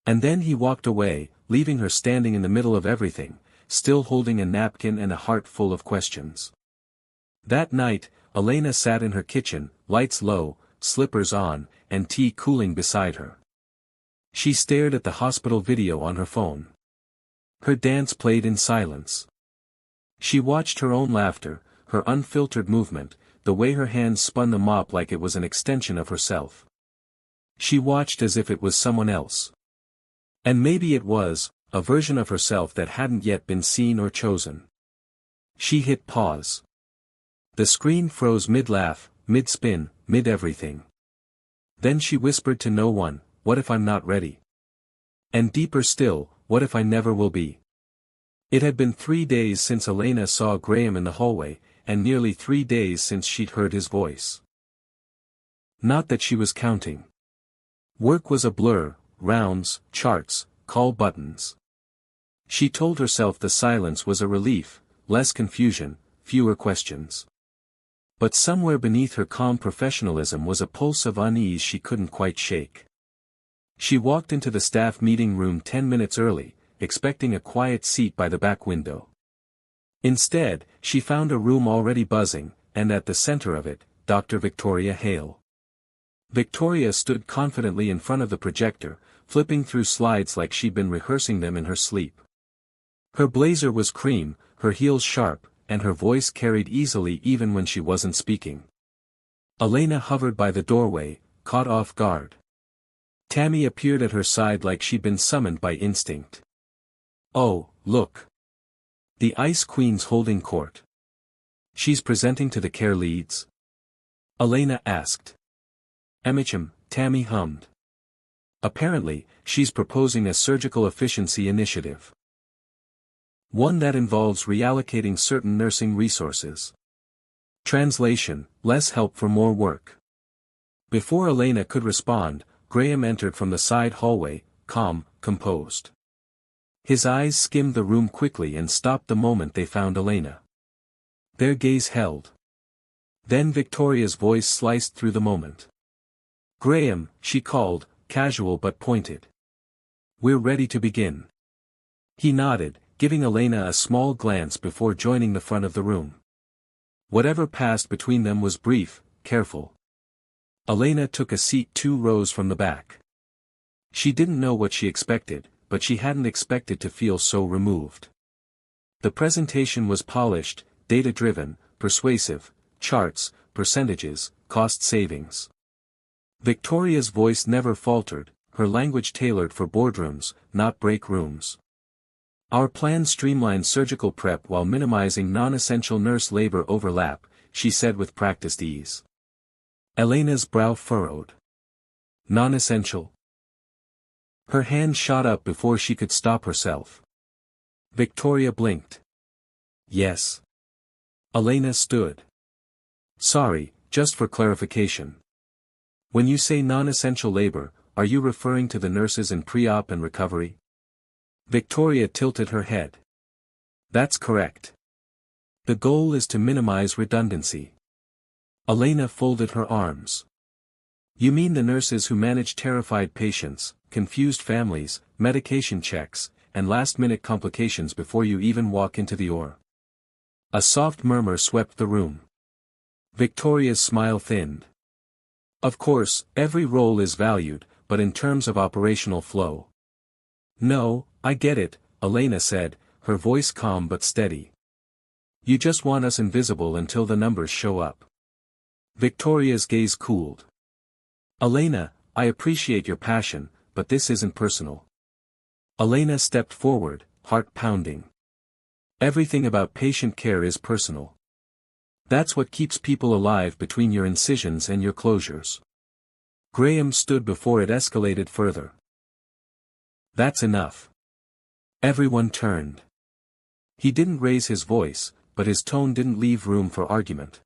And then he walked away, leaving her standing in the middle of everything, still holding a napkin and a heart full of questions. That night, Elena sat in her kitchen, lights low, slippers on, and tea cooling beside her. She stared at the hospital video on her phone. Her dance played in silence. She watched her own laughter, her unfiltered movement, the way her hands spun the mop like it was an extension of herself. She watched as if it was someone else. And maybe it was, a version of herself that hadn't yet been seen or chosen. She hit pause. The screen froze mid-laugh, mid-spin, mid-everything. Then she whispered to no one, what if I'm not ready? And deeper still, what if I never will be? It had been 3 days since Elena saw Graham in the hallway, and nearly 3 days since she'd heard his voice. Not that she was counting. Work was a blur, rounds, charts, call buttons. She told herself the silence was a relief, less confusion, fewer questions. But somewhere beneath her calm professionalism was a pulse of unease she couldn't quite shake. She walked into the staff meeting room 10 minutes early, expecting a quiet seat by the back window. Instead, she found a room already buzzing, and at the center of it, Dr. Victoria Hale. Victoria stood confidently in front of the projector, flipping through slides like she'd been rehearsing them in her sleep. Her blazer was cream, her heels sharp, and her voice carried easily even when she wasn't speaking. Elena hovered by the doorway, caught off guard. Tammy appeared at her side like she'd been summoned by instinct. Oh, look. The Ice Queen's holding court. She's presenting to the care leads? Elena asked. Tammy hummed. Apparently, she's proposing a surgical efficiency initiative. One that involves reallocating certain nursing resources. Translation, less help for more work. Before Elena could respond, Graham entered from the side hallway, calm, composed. His eyes skimmed the room quickly and stopped the moment they found Elena. Their gaze held. Then Victoria's voice sliced through the moment. Graham, she called, casual but pointed. We're ready to begin. He nodded, giving Elena a small glance before joining the front of the room. Whatever passed between them was brief, careful. Elena took a seat 2 rows from the back. She didn't know what she expected, but she hadn't expected to feel so removed. The presentation was polished, data-driven, persuasive, charts, percentages, cost savings. Victoria's voice never faltered, her language tailored for boardrooms, not break rooms. Our plan streamlines surgical prep while minimizing non-essential nurse labor overlap, she said with practiced ease. Elena's brow furrowed. Non-essential? Her hand shot up before she could stop herself. Victoria blinked. Yes. Elena stood. Sorry, just for clarification. When you say non-essential labor, are you referring to the nurses in pre-op and recovery? Victoria tilted her head. That's correct. The goal is to minimize redundancy. Elena folded her arms. You mean the nurses who manage terrified patients, confused families, medication checks, and last-minute complications before you even walk into the OR? A soft murmur swept the room. Victoria's smile thinned. Of course, every role is valued, but in terms of operational flow. No, I get it, Elena said, her voice calm but steady. You just want us invisible until the numbers show up. Victoria's gaze cooled. Elena, I appreciate your passion, but this isn't personal. Elena stepped forward, heart pounding. Everything about patient care is personal. That's what keeps people alive between your incisions and your closures. Graham stood before it escalated further. That's enough. Everyone turned. He didn't raise his voice, but his tone didn't leave room for argument.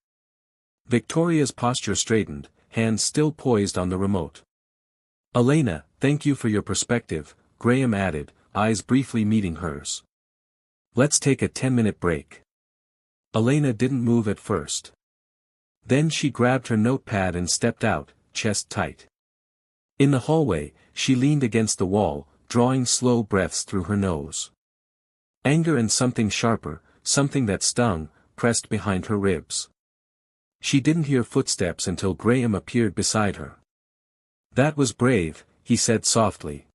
Victoria's posture straightened, hands still poised on the remote. Elena, thank you for your perspective, Graham added, eyes briefly meeting hers. Let's take a 10-minute break. Elena didn't move at first. Then she grabbed her notepad and stepped out, chest tight. In the hallway, she leaned against the wall, drawing slow breaths through her nose. Anger and something sharper, something that stung, pressed behind her ribs. She didn't hear footsteps until Graham appeared beside her. That was brave, he said softly.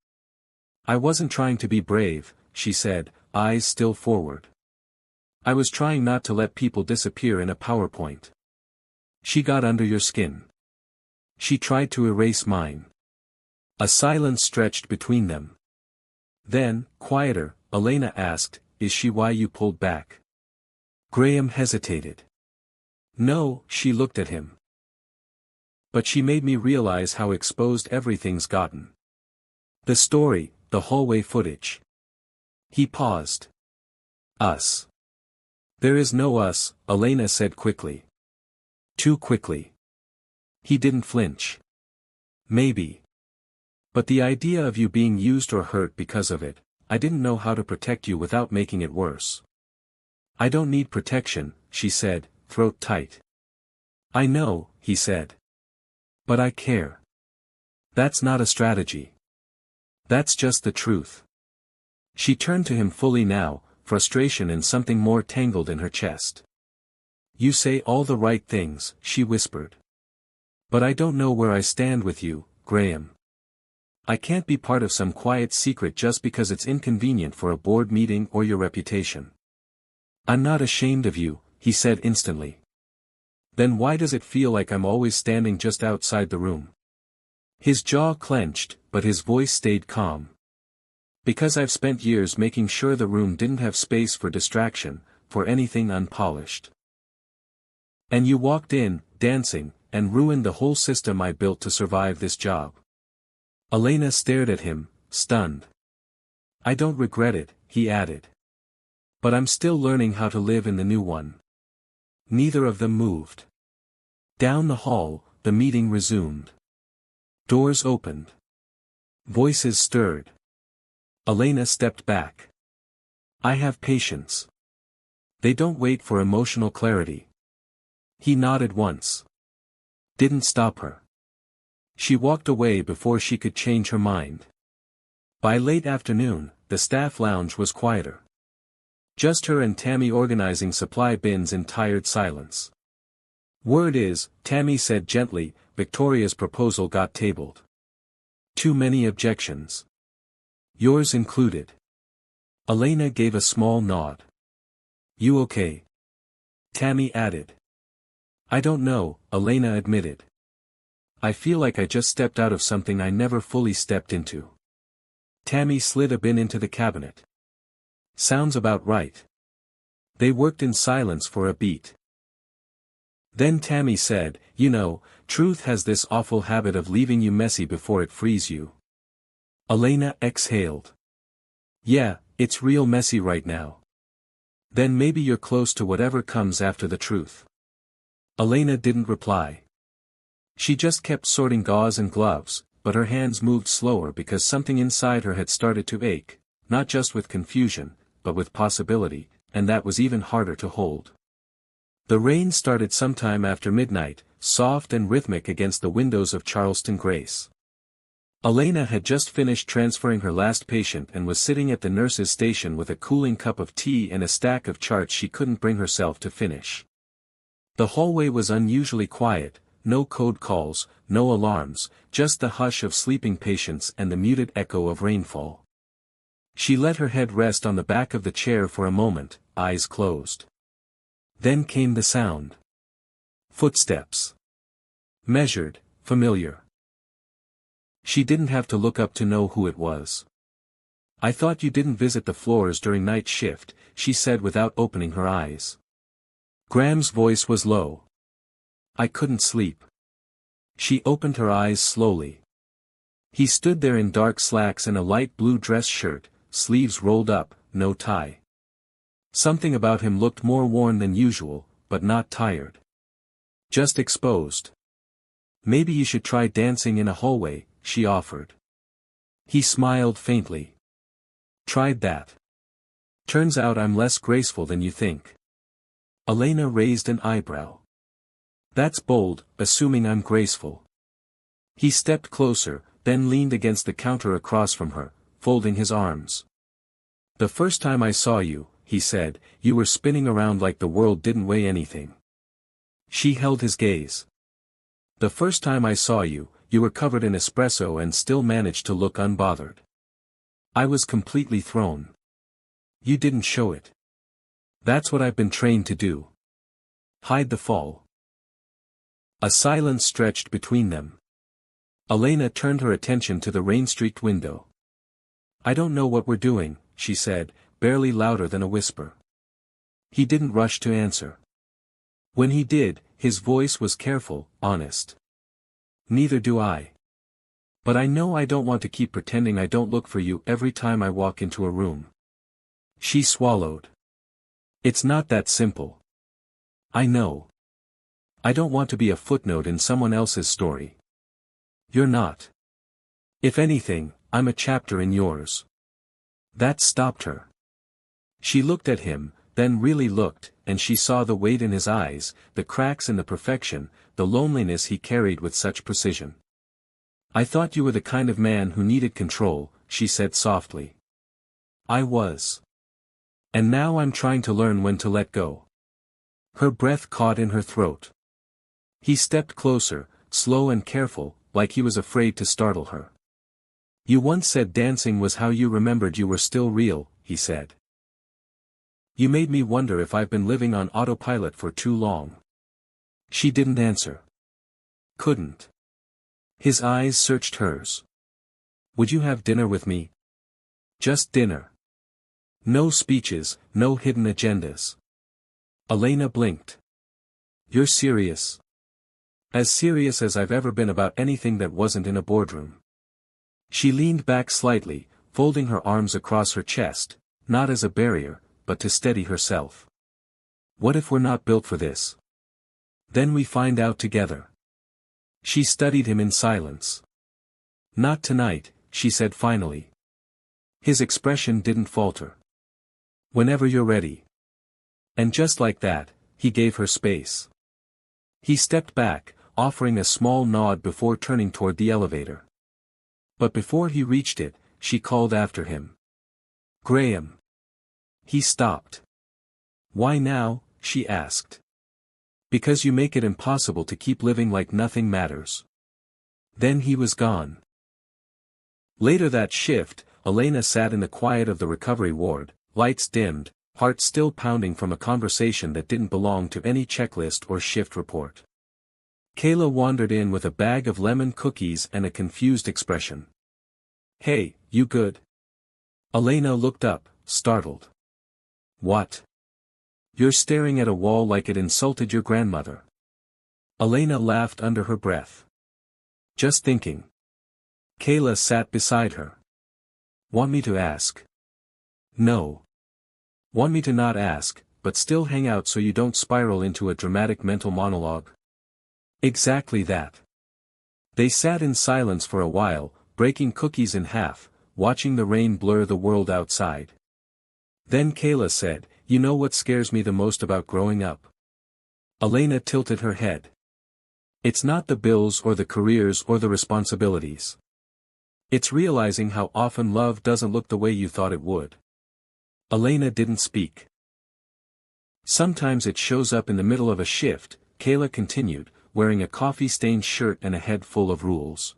I wasn't trying to be brave, she said, eyes still forward. I was trying not to let people disappear in a PowerPoint. She got under your skin. She tried to erase mine. A silence stretched between them. Then, quieter, Elena asked, is she why you pulled back? Graham hesitated. No, she looked at him. But she made me realize how exposed everything's gotten. The story, the hallway footage. He paused. Us. There is no us, Elena said quickly. Too quickly. He didn't flinch. Maybe. But the idea of you being used or hurt because of it, I didn't know how to protect you without making it worse. I don't need protection, she said, throat tight. I know, he said. But I care. That's not a strategy. That's just the truth. She turned to him fully now, frustration and something more tangled in her chest. You say all the right things, she whispered. But I don't know where I stand with you, Graham. I can't be part of some quiet secret just because it's inconvenient for a board meeting or your reputation. I'm not ashamed of you, he said instantly. Then why does it feel like I'm always standing just outside the room? His jaw clenched, but his voice stayed calm. Because I've spent years making sure the room didn't have space for distraction, for anything unpolished. And you walked in, dancing, and ruined the whole system I built to survive this job. Elena stared at him, stunned. I don't regret it, he added. But I'm still learning how to live in the new one. Neither of them moved. Down the hall, the meeting resumed. Doors opened. Voices stirred. Elena stepped back. I have patience. They don't wait for emotional clarity. He nodded once. Didn't stop her. She walked away before she could change her mind. By late afternoon, the staff lounge was quieter. Just her and Tammy organizing supply bins in tired silence. Word is, Tammy said gently, Victoria's proposal got tabled. Too many objections. Yours included. Elena gave a small nod. You okay? Tammy added. I don't know, Elena admitted. I feel like I just stepped out of something I never fully stepped into. Tammy slid a bin into the cabinet. Sounds about right. They worked in silence for a beat. Then Tammy said, you know, truth has this awful habit of leaving you messy before it frees you. Elena exhaled. Yeah, it's real messy right now. Then maybe you're close to whatever comes after the truth. Elena didn't reply. She just kept sorting gauze and gloves, but her hands moved slower because something inside her had started to ache, not just with confusion, but with possibility, and that was even harder to hold. The rain started sometime after midnight, soft and rhythmic against the windows of Charleston Grace. Elena had just finished transferring her last patient and was sitting at the nurse's station with a cooling cup of tea and a stack of charts she couldn't bring herself to finish. The hallway was unusually quiet, no code calls, no alarms, just the hush of sleeping patients and the muted echo of rainfall. She let her head rest on the back of the chair for a moment, eyes closed. Then came the sound. Footsteps. Measured, familiar. She didn't have to look up to know who it was. "I thought you didn't visit the floors during night shift," she said without opening her eyes. Graham's voice was low. "I couldn't sleep." She opened her eyes slowly. He stood there in dark slacks and a light blue dress shirt, sleeves rolled up, no tie. Something about him looked more worn than usual, but not tired. Just exposed. "Maybe you should try dancing in a hallway," she offered. He smiled faintly. "Tried that. Turns out I'm less graceful than you think." Elena raised an eyebrow. "That's bold, assuming I'm graceful." He stepped closer, then leaned against the counter across from her, folding his arms. "The first time I saw you," he said, "you were spinning around like the world didn't weigh anything." She held his gaze. "The first time I saw you, you were covered in espresso and still managed to look unbothered. I was completely thrown. You didn't show it. That's what I've been trained to do. Hide the fall." A silence stretched between them. Elena turned her attention to the rain-streaked window. "I don't know what we're doing," she said, barely louder than a whisper. He didn't rush to answer. When he did, his voice was careful, honest. "Neither do I. But I know I don't want to keep pretending I don't look for you every time I walk into a room." She swallowed. "It's not that simple. I know. I don't want to be a footnote in someone else's story. You're not. If anything, I'm a chapter in yours." That stopped her. She looked at him, then really looked, and she saw the weight in his eyes, the cracks in the perfection, the loneliness he carried with such precision. "I thought you were the kind of man who needed control," she said softly. "I was. And now I'm trying to learn when to let go." Her breath caught in her throat. He stepped closer, slow and careful, like he was afraid to startle her. "You once said dancing was how you remembered you were still real," he said. "You made me wonder if I've been living on autopilot for too long." She didn't answer. Couldn't. His eyes searched hers. "Would you have dinner with me? Just dinner. No speeches, no hidden agendas." Elena blinked. "You're serious?" "As serious as I've ever been about anything that wasn't in a boardroom." She leaned back slightly, folding her arms across her chest, not as a barrier, but to steady herself. "What if we're not built for this? Then we find out together." She studied him in silence. "Not tonight," she said finally. His expression didn't falter. "Whenever you're ready." And just like that, he gave her space. He stepped back, offering a small nod before turning toward the elevator. But before he reached it, she called after him. "Graham." He stopped. "Why now?" she asked. "Because you make it impossible to keep living like nothing matters." Then he was gone. Later that shift, Elena sat in the quiet of the recovery ward, lights dimmed, heart still pounding from a conversation that didn't belong to any checklist or shift report. Kayla wandered in with a bag of lemon cookies and a confused expression. "Hey, you good?" Elena looked up, startled. "What?" "You're staring at a wall like it insulted your grandmother." Elena laughed under her breath. "Just thinking." Kayla sat beside her. "Want me to ask?" "No." "Want me to not ask, but still hang out so you don't spiral into a dramatic mental monologue?" "Exactly that." They sat in silence for a while, breaking cookies in half, watching the rain blur the world outside. Then Kayla said, "You know what scares me the most about growing up?" Elena tilted her head. "It's not the bills or the careers or the responsibilities. It's realizing how often love doesn't look the way you thought it would." Elena didn't speak. "Sometimes it shows up in the middle of a shift," Kayla continued, wearing a coffee-stained shirt and a head full of rules.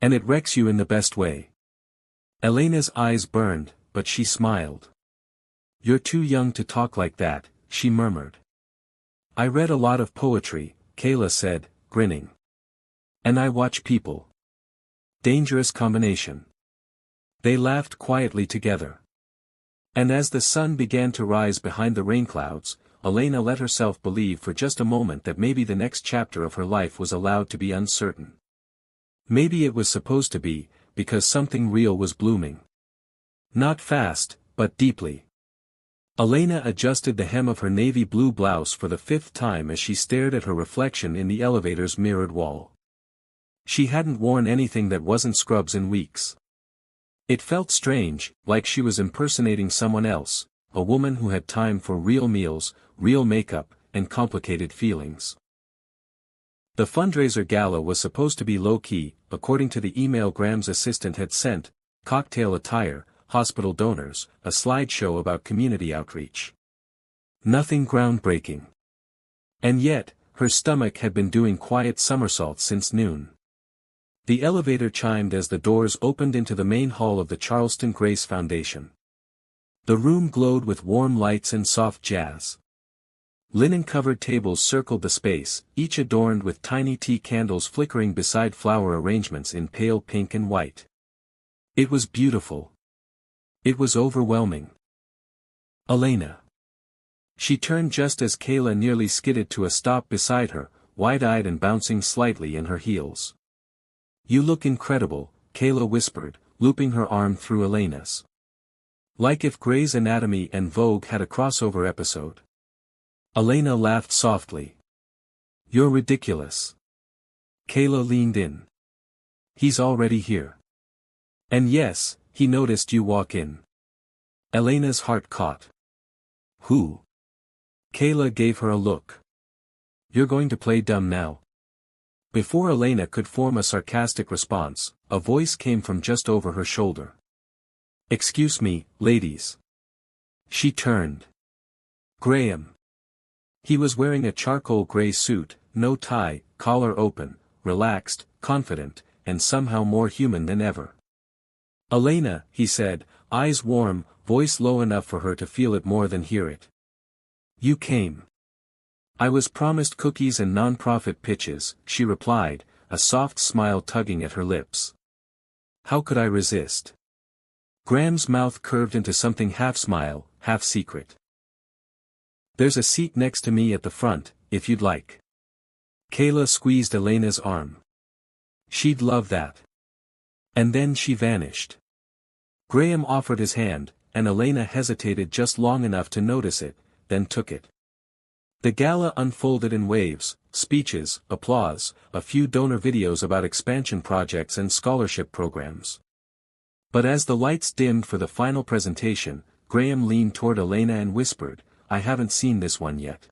And it wrecks you in the best way. Elena's eyes burned, but she smiled. You're too young to talk like that, she murmured. I read a lot of poetry, Kayla said, grinning. And I watch people. Dangerous combination. They laughed quietly together. And as the sun began to rise behind the rain clouds, Elena let herself believe for just a moment that maybe the next chapter of her life was allowed to be uncertain. Maybe it was supposed to be, because something real was blooming. Not fast, but deeply. Elena adjusted the hem of her navy blue blouse for the 5th time as she stared at her reflection in the elevator's mirrored wall. She hadn't worn anything that wasn't scrubs in weeks. It felt strange, like she was impersonating someone else, a woman who had time for real meals, real makeup, and complicated feelings. The fundraiser gala was supposed to be low-key, according to the email Graham's assistant had sent: cocktail attire, hospital donors, a slideshow about community outreach. Nothing groundbreaking. And yet, her stomach had been doing quiet somersaults since noon. The elevator chimed as the doors opened into the main hall of the Charleston Grace Foundation. The room glowed with warm lights and soft jazz. Linen-covered tables circled the space, each adorned with tiny tea candles flickering beside flower arrangements in pale pink and white. It was beautiful. It was overwhelming. Elena. She turned just as Kayla nearly skidded to a stop beside her, wide-eyed and bouncing slightly in her heels. You look incredible, Kayla whispered, looping her arm through Elena's. Like if Grey's Anatomy and Vogue had a crossover episode. Elena laughed softly. You're ridiculous. Kayla leaned in. He's already here. And yes, he noticed you walk in. Elena's heart caught. Who? Kayla gave her a look. You're going to play dumb now? Before Elena could form a sarcastic response, a voice came from just over her shoulder. Excuse me, ladies. She turned. Graham. He was wearing a charcoal gray suit, no tie, collar open, relaxed, confident, and somehow more human than ever. Elena, he said, eyes warm, voice low enough for her to feel it more than hear it. You came. I was promised cookies and non-profit pitches, she replied, a soft smile tugging at her lips. How could I resist? Graham's mouth curved into something half-smile, half-secret. There's a seat next to me at the front, if you'd like. Kayla squeezed Elena's arm. She'd love that. And then she vanished. Graham offered his hand, and Elena hesitated just long enough to notice it, then took it. The gala unfolded in waves: speeches, applause, a few donor videos about expansion projects and scholarship programs. But as the lights dimmed for the final presentation, Graham leaned toward Elena and whispered, I haven't seen this one yet.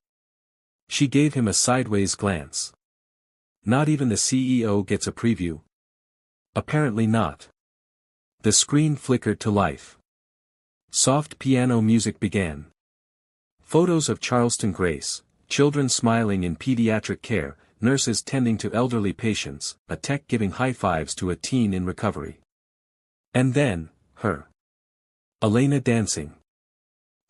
She gave him a sideways glance. Not even the CEO gets a preview? Apparently not. The screen flickered to life. Soft piano music began. Photos of Charleston Grace, children smiling in pediatric care, nurses tending to elderly patients, a tech giving high fives to a teen in recovery. And then, her. Elena dancing.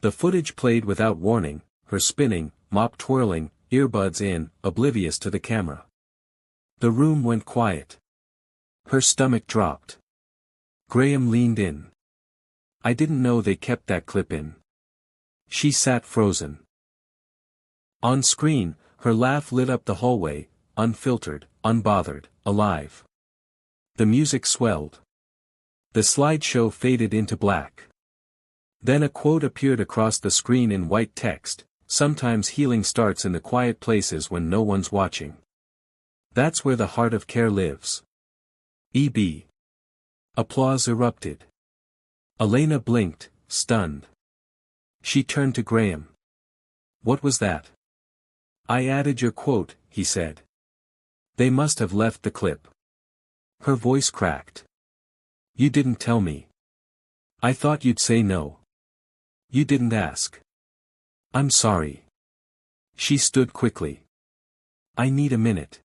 The footage played without warning, her spinning, mop twirling, earbuds in, oblivious to the camera. The room went quiet. Her stomach dropped. Graham leaned in. I didn't know they kept that clip in. She sat frozen. On screen, her laugh lit up the hallway, unfiltered, unbothered, alive. The music swelled. The slideshow faded into black. Then a quote appeared across the screen in white text, sometimes healing starts in the quiet places when no one's watching. That's where the heart of care lives. E.B. Applause erupted. Elena blinked, stunned. She turned to Graham. What was that? I added your quote, he said. They must have left the clip. Her voice cracked. You didn't tell me. I thought you'd say no. You didn't ask. I'm sorry. She stood quickly. I need a minute.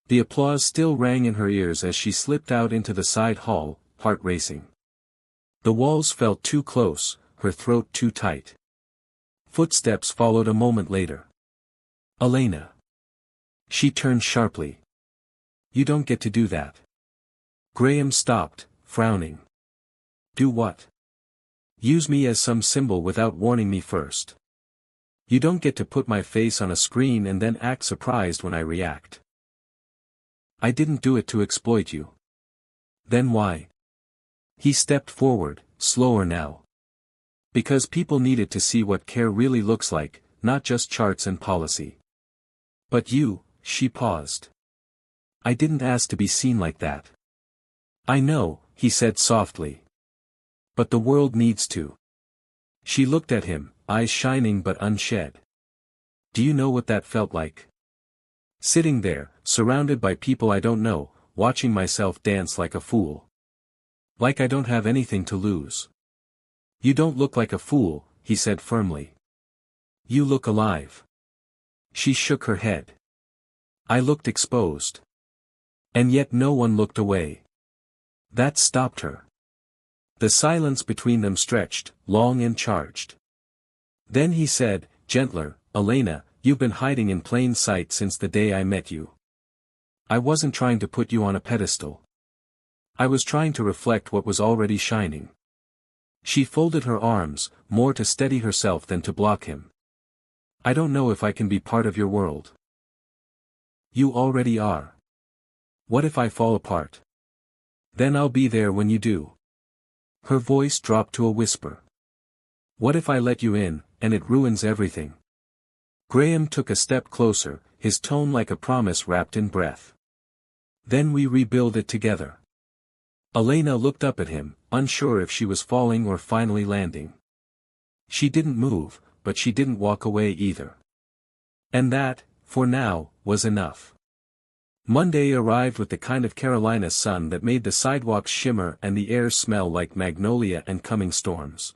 The applause still rang in her ears as she slipped out into the side hall, heart racing. The walls felt too close, her throat too tight. Footsteps followed a moment later. Elena. She turned sharply. You don't get to do that. Graham stopped, frowning. Do what? Use me as some symbol without warning me first. You don't get to put my face on a screen and then act surprised when I react. I didn't do it to exploit you. Then why? He stepped forward, slower now. Because people needed to see what care really looks like, not just charts and policy. But you, she paused. I didn't ask to be seen like that. I know, he said softly. But the world needs to. She looked at him, eyes shining but unshed. Do you know what that felt like? Sitting there, surrounded by people I don't know, watching myself dance like a fool. Like I don't have anything to lose. You don't look like a fool, he said firmly. You look alive. She shook her head. I looked exposed. And yet no one looked away. That stopped her. The silence between them stretched, long and charged. Then he said, gentler, Elena, you've been hiding in plain sight since the day I met you. I wasn't trying to put you on a pedestal. I was trying to reflect what was already shining. She folded her arms, more to steady herself than to block him. I don't know if I can be part of your world. You already are. What if I fall apart? Then I'll be there when you do. Her voice dropped to a whisper. What if I let you in, and it ruins everything? Graham took a step closer, his tone like a promise wrapped in breath. Then we rebuild it together. Elena looked up at him, unsure if she was falling or finally landing. She didn't move, but she didn't walk away either. And that, for now, was enough. Monday arrived with the kind of Carolina sun that made the sidewalks shimmer and the air smell like magnolia and coming storms.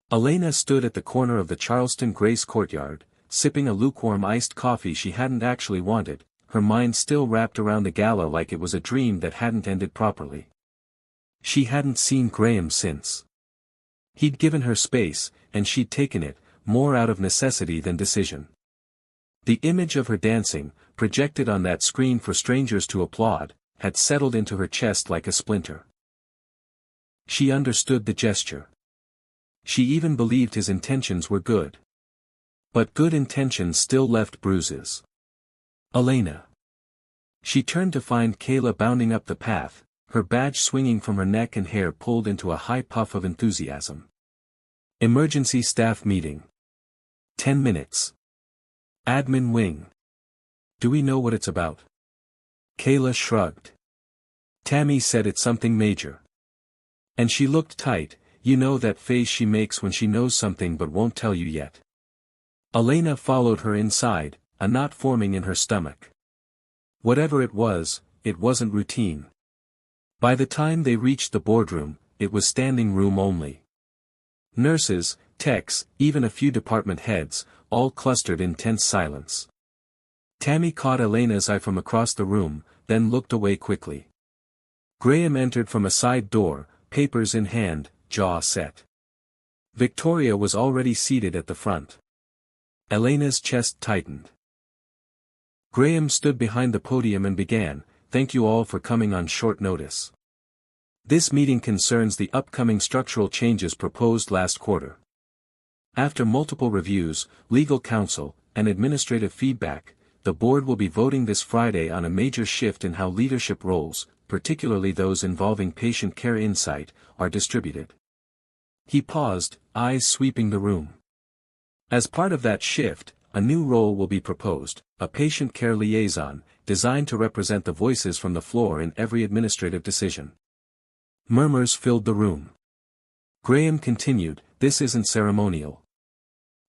Elena stood at the corner of the Charleston Grace courtyard, sipping a lukewarm iced coffee she hadn't actually wanted, her mind still wrapped around the gala like it was a dream that hadn't ended properly. She hadn't seen Graham since. He'd given her space, and she'd taken it, more out of necessity than decision. The image of her dancing, projected on that screen for strangers to applaud, had settled into her chest like a splinter. She understood the gesture. She even believed his intentions were good. But good intentions still left bruises. Elena. She turned to find Kayla bounding up the path, her badge swinging from her neck and hair pulled into a high puff of enthusiasm. Emergency staff meeting. 10 minutes. Admin wing. Do we know what it's about? Kayla shrugged. Tammy said it's something major. And she looked tight, you know that face she makes when she knows something but won't tell you yet. Elena followed her inside, a knot forming in her stomach. Whatever it wasn't routine. By the time they reached the boardroom, it was standing room only. Nurses, techs, even a few department heads, all clustered in tense silence. Tammy caught Elena's eye from across the room, then looked away quickly. Graham entered from a side door, papers in hand, jaw set. Victoria was already seated at the front. Elena's chest tightened. Graham stood behind the podium and began, "Thank you all for coming on short notice. This meeting concerns the upcoming structural changes proposed last quarter. After multiple reviews, legal counsel, and administrative feedback, the board will be voting this Friday on a major shift in how leadership roles, particularly those involving patient care insight, are distributed." He paused, eyes sweeping the room. As part of that shift, a new role will be proposed, a patient care liaison, designed to represent the voices from the floor in every administrative decision. Murmurs filled the room. Graham continued, "This isn't ceremonial.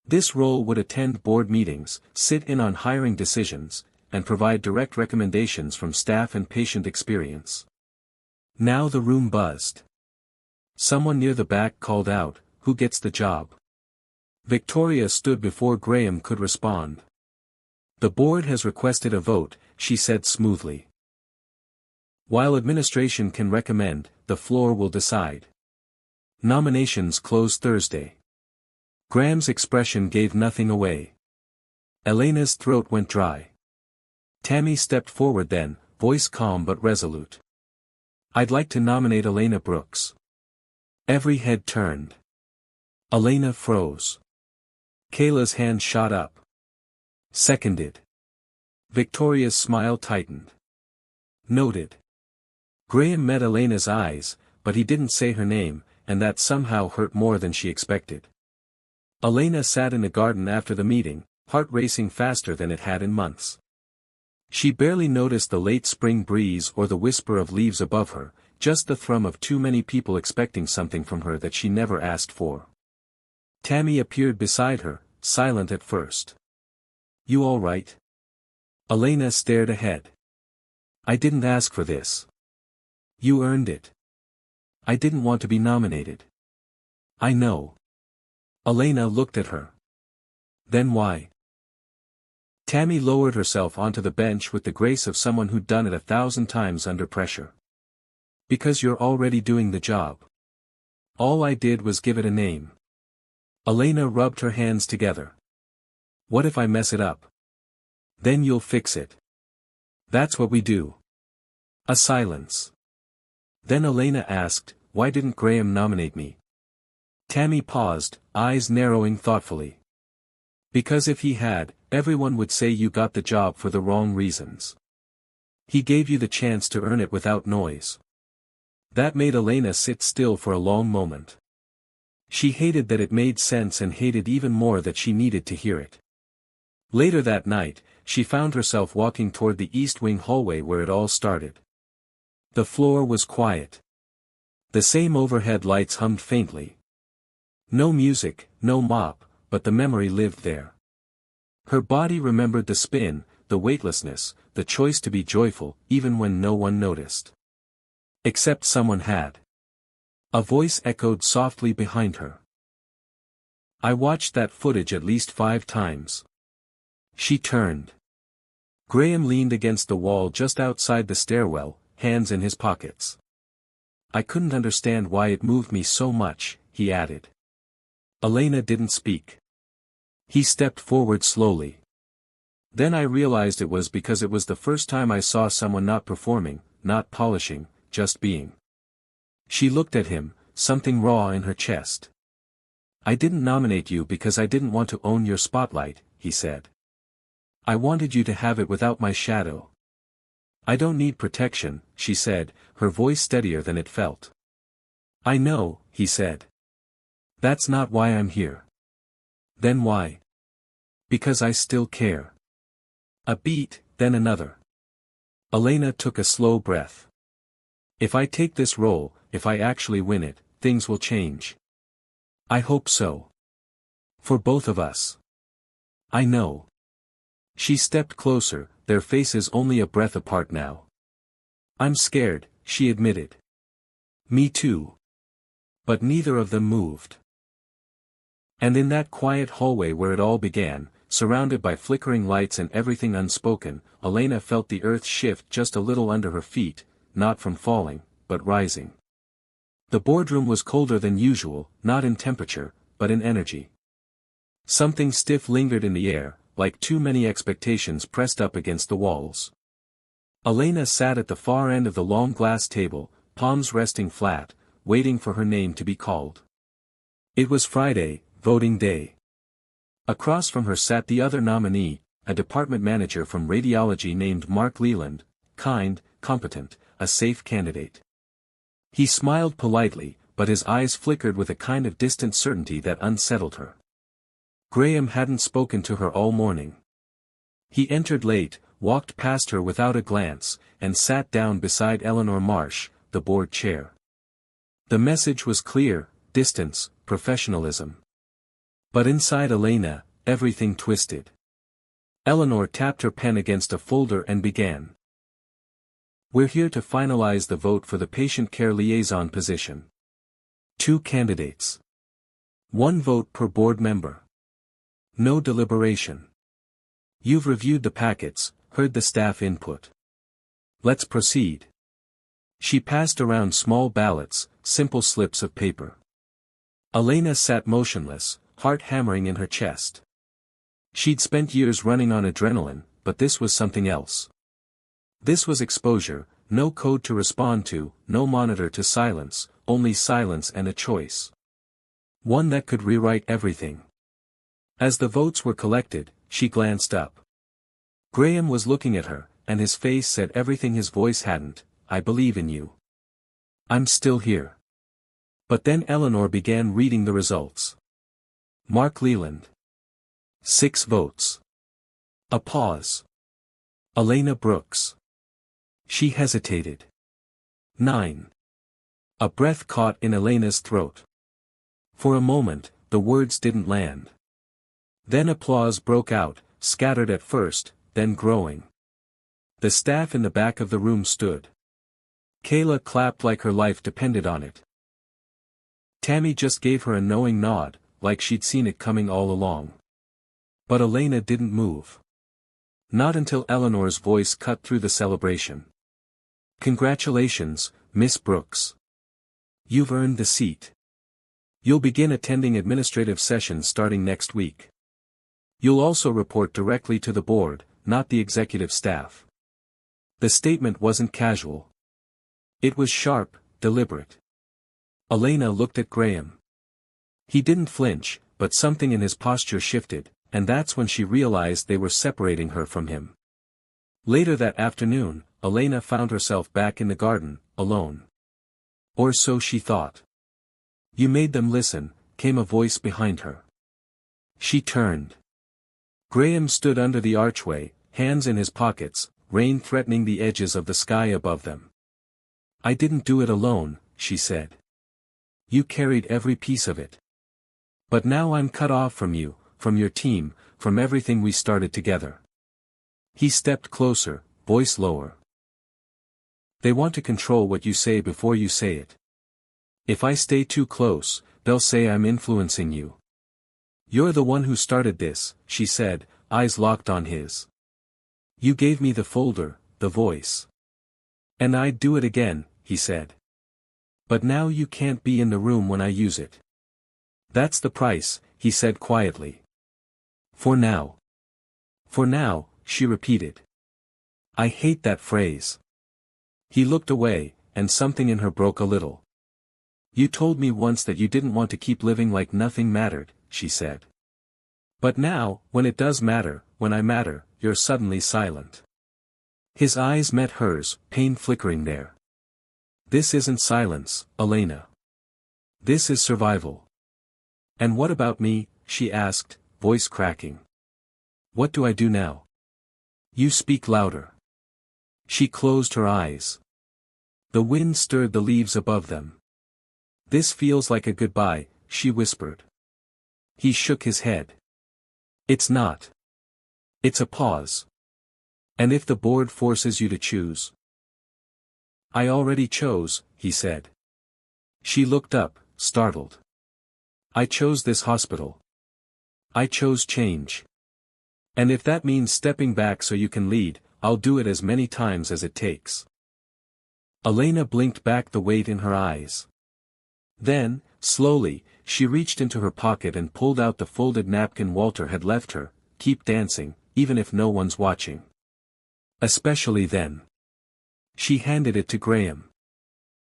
This role would attend board meetings, sit in on hiring decisions, and provide direct recommendations from staff and patient experience." Now the room buzzed. Someone near the back called out, "Who gets the job?" Victoria stood before Graham could respond. The board has requested a vote, she said smoothly. While administration can recommend, the floor will decide. Nominations close Thursday. Graham's expression gave nothing away. Elena's throat went dry. Tammy stepped forward then, voice calm but resolute. I'd like to nominate Elena Brooks. Every head turned. Elena froze. Kayla's hand shot up. Seconded. Victoria's smile tightened. Noted. Graham met Elena's eyes, but he didn't say her name, and that somehow hurt more than she expected. Elena sat in the garden after the meeting, heart racing faster than it had in months. She barely noticed the late spring breeze or the whisper of leaves above her, just the thrum of too many people expecting something from her that she never asked for. Tammy appeared beside her, silent at first. You all right? Elena stared ahead. I didn't ask for this. You earned it. I didn't want to be nominated. I know. Elena looked at her. Then why? Tammy lowered herself onto the bench with the grace of someone who'd done it 1,000 times under pressure. Because you're already doing the job. All I did was give it a name. Elena rubbed her hands together. What if I mess it up? Then you'll fix it. That's what we do. A silence. Then Elena asked, why didn't Graham nominate me? Tammy paused, eyes narrowing thoughtfully. Because if he had, everyone would say you got the job for the wrong reasons. He gave you the chance to earn it without noise. That made Elena sit still for a long moment. She hated that it made sense and hated even more that she needed to hear it. Later that night, she found herself walking toward the East Wing hallway where it all started. The floor was quiet. The same overhead lights hummed faintly. No music, no mop, but the memory lived there. Her body remembered the spin, the weightlessness, the choice to be joyful, even when no one noticed. Except someone had. A voice echoed softly behind her. I watched that footage at least 5 times. She turned. Graham leaned against the wall just outside the stairwell, hands in his pockets. I couldn't understand why it moved me so much, he added. Elena didn't speak. He stepped forward slowly. Then I realized it was because it was the first time I saw someone not performing, not polishing, just being. She looked at him, something raw in her chest. I didn't nominate you because I didn't want to own your spotlight, he said. I wanted you to have it without my shadow. I don't need protection, she said, her voice steadier than it felt. I know, he said. That's not why I'm here. Then why? Because I still care. A beat, then another. Elena took a slow breath. If I take this role, if I actually win it, things will change. I hope so. For both of us. I know. She stepped closer, their faces only a breath apart now. I'm scared, she admitted. Me too. But neither of them moved. And in that quiet hallway where it all began, surrounded by flickering lights and everything unspoken, Elena felt the earth shift just a little under her feet, not from falling, but rising. The boardroom was colder than usual, not in temperature, but in energy. Something stiff lingered in the air, like too many expectations pressed up against the walls. Elena sat at the far end of the long glass table, palms resting flat, waiting for her name to be called. It was Friday, voting day. Across from her sat the other nominee, a department manager from radiology named Mark Leland, kind, competent, a safe candidate. He smiled politely, but his eyes flickered with a kind of distant certainty that unsettled her. Graham hadn't spoken to her all morning. He entered late, walked past her without a glance, and sat down beside Eleanor Marsh, the board chair. The message was clear: distance, professionalism. But inside Elena, everything twisted. Eleanor tapped her pen against a folder and began. We're here to finalize the vote for the patient care liaison position. 2 candidates. 1 vote per board member. No deliberation. You've reviewed the packets, heard the staff input. Let's proceed. She passed around small ballots, simple slips of paper. Elena sat motionless, heart hammering in her chest. She'd spent years running on adrenaline, but this was something else. This was exposure, no code to respond to, no monitor to silence, only silence and a choice. One that could rewrite everything. As the votes were collected, she glanced up. Graham was looking at her, and his face said everything his voice hadn't. I believe in you. I'm still here. But then Eleanor began reading the results. Mark Leland. 6 votes. A pause. Elena Brooks. She hesitated. 9. A breath caught in Elena's throat. For a moment, the words didn't land. Then applause broke out, scattered at first, then growing. The staff in the back of the room stood. Kayla clapped like her life depended on it. Tammy just gave her a knowing nod, like she'd seen it coming all along. But Elena didn't move. Not until Eleanor's voice cut through the celebration. Congratulations, Miss Brooks. You've earned the seat. You'll begin attending administrative sessions starting next week. You'll also report directly to the board, not the executive staff. The statement wasn't casual. It was sharp, deliberate. Elena looked at Graham. He didn't flinch, but something in his posture shifted, and that's when she realized they were separating her from him. Later that afternoon, Elena found herself back in the garden, alone. Or so she thought. You made them listen, came a voice behind her. She turned. Graham stood under the archway, hands in his pockets, rain threatening the edges of the sky above them. I didn't do it alone, she said. You carried every piece of it. But now I'm cut off from you, from your team, from everything we started together. He stepped closer, voice lower. They want to control what you say before you say it. If I stay too close, they'll say I'm influencing you. You're the one who started this, she said, eyes locked on his. You gave me the folder, the voice. And I'd do it again, he said. But now you can't be in the room when I use it. That's the price, he said quietly. For now. For now, she repeated. I hate that phrase. He looked away, and something in her broke a little. You told me once that you didn't want to keep living like nothing mattered, she said. But now, when it does matter, when I matter, you're suddenly silent. His eyes met hers, pain flickering there. This isn't silence, Elena. This is survival. And what about me, she asked, voice cracking. What do I do now? You speak louder. She closed her eyes. The wind stirred the leaves above them. This feels like a goodbye, she whispered. He shook his head. It's not. It's a pause. And if the board forces you to choose? I already chose, he said. She looked up, startled. I chose this hospital. I chose change. And if that means stepping back so you can lead, I'll do it as many times as it takes. Elena blinked back the weight in her eyes. Then, slowly, she reached into her pocket and pulled out the folded napkin Walter had left her. Keep dancing, even if no one's watching. Especially then. She handed it to Graham.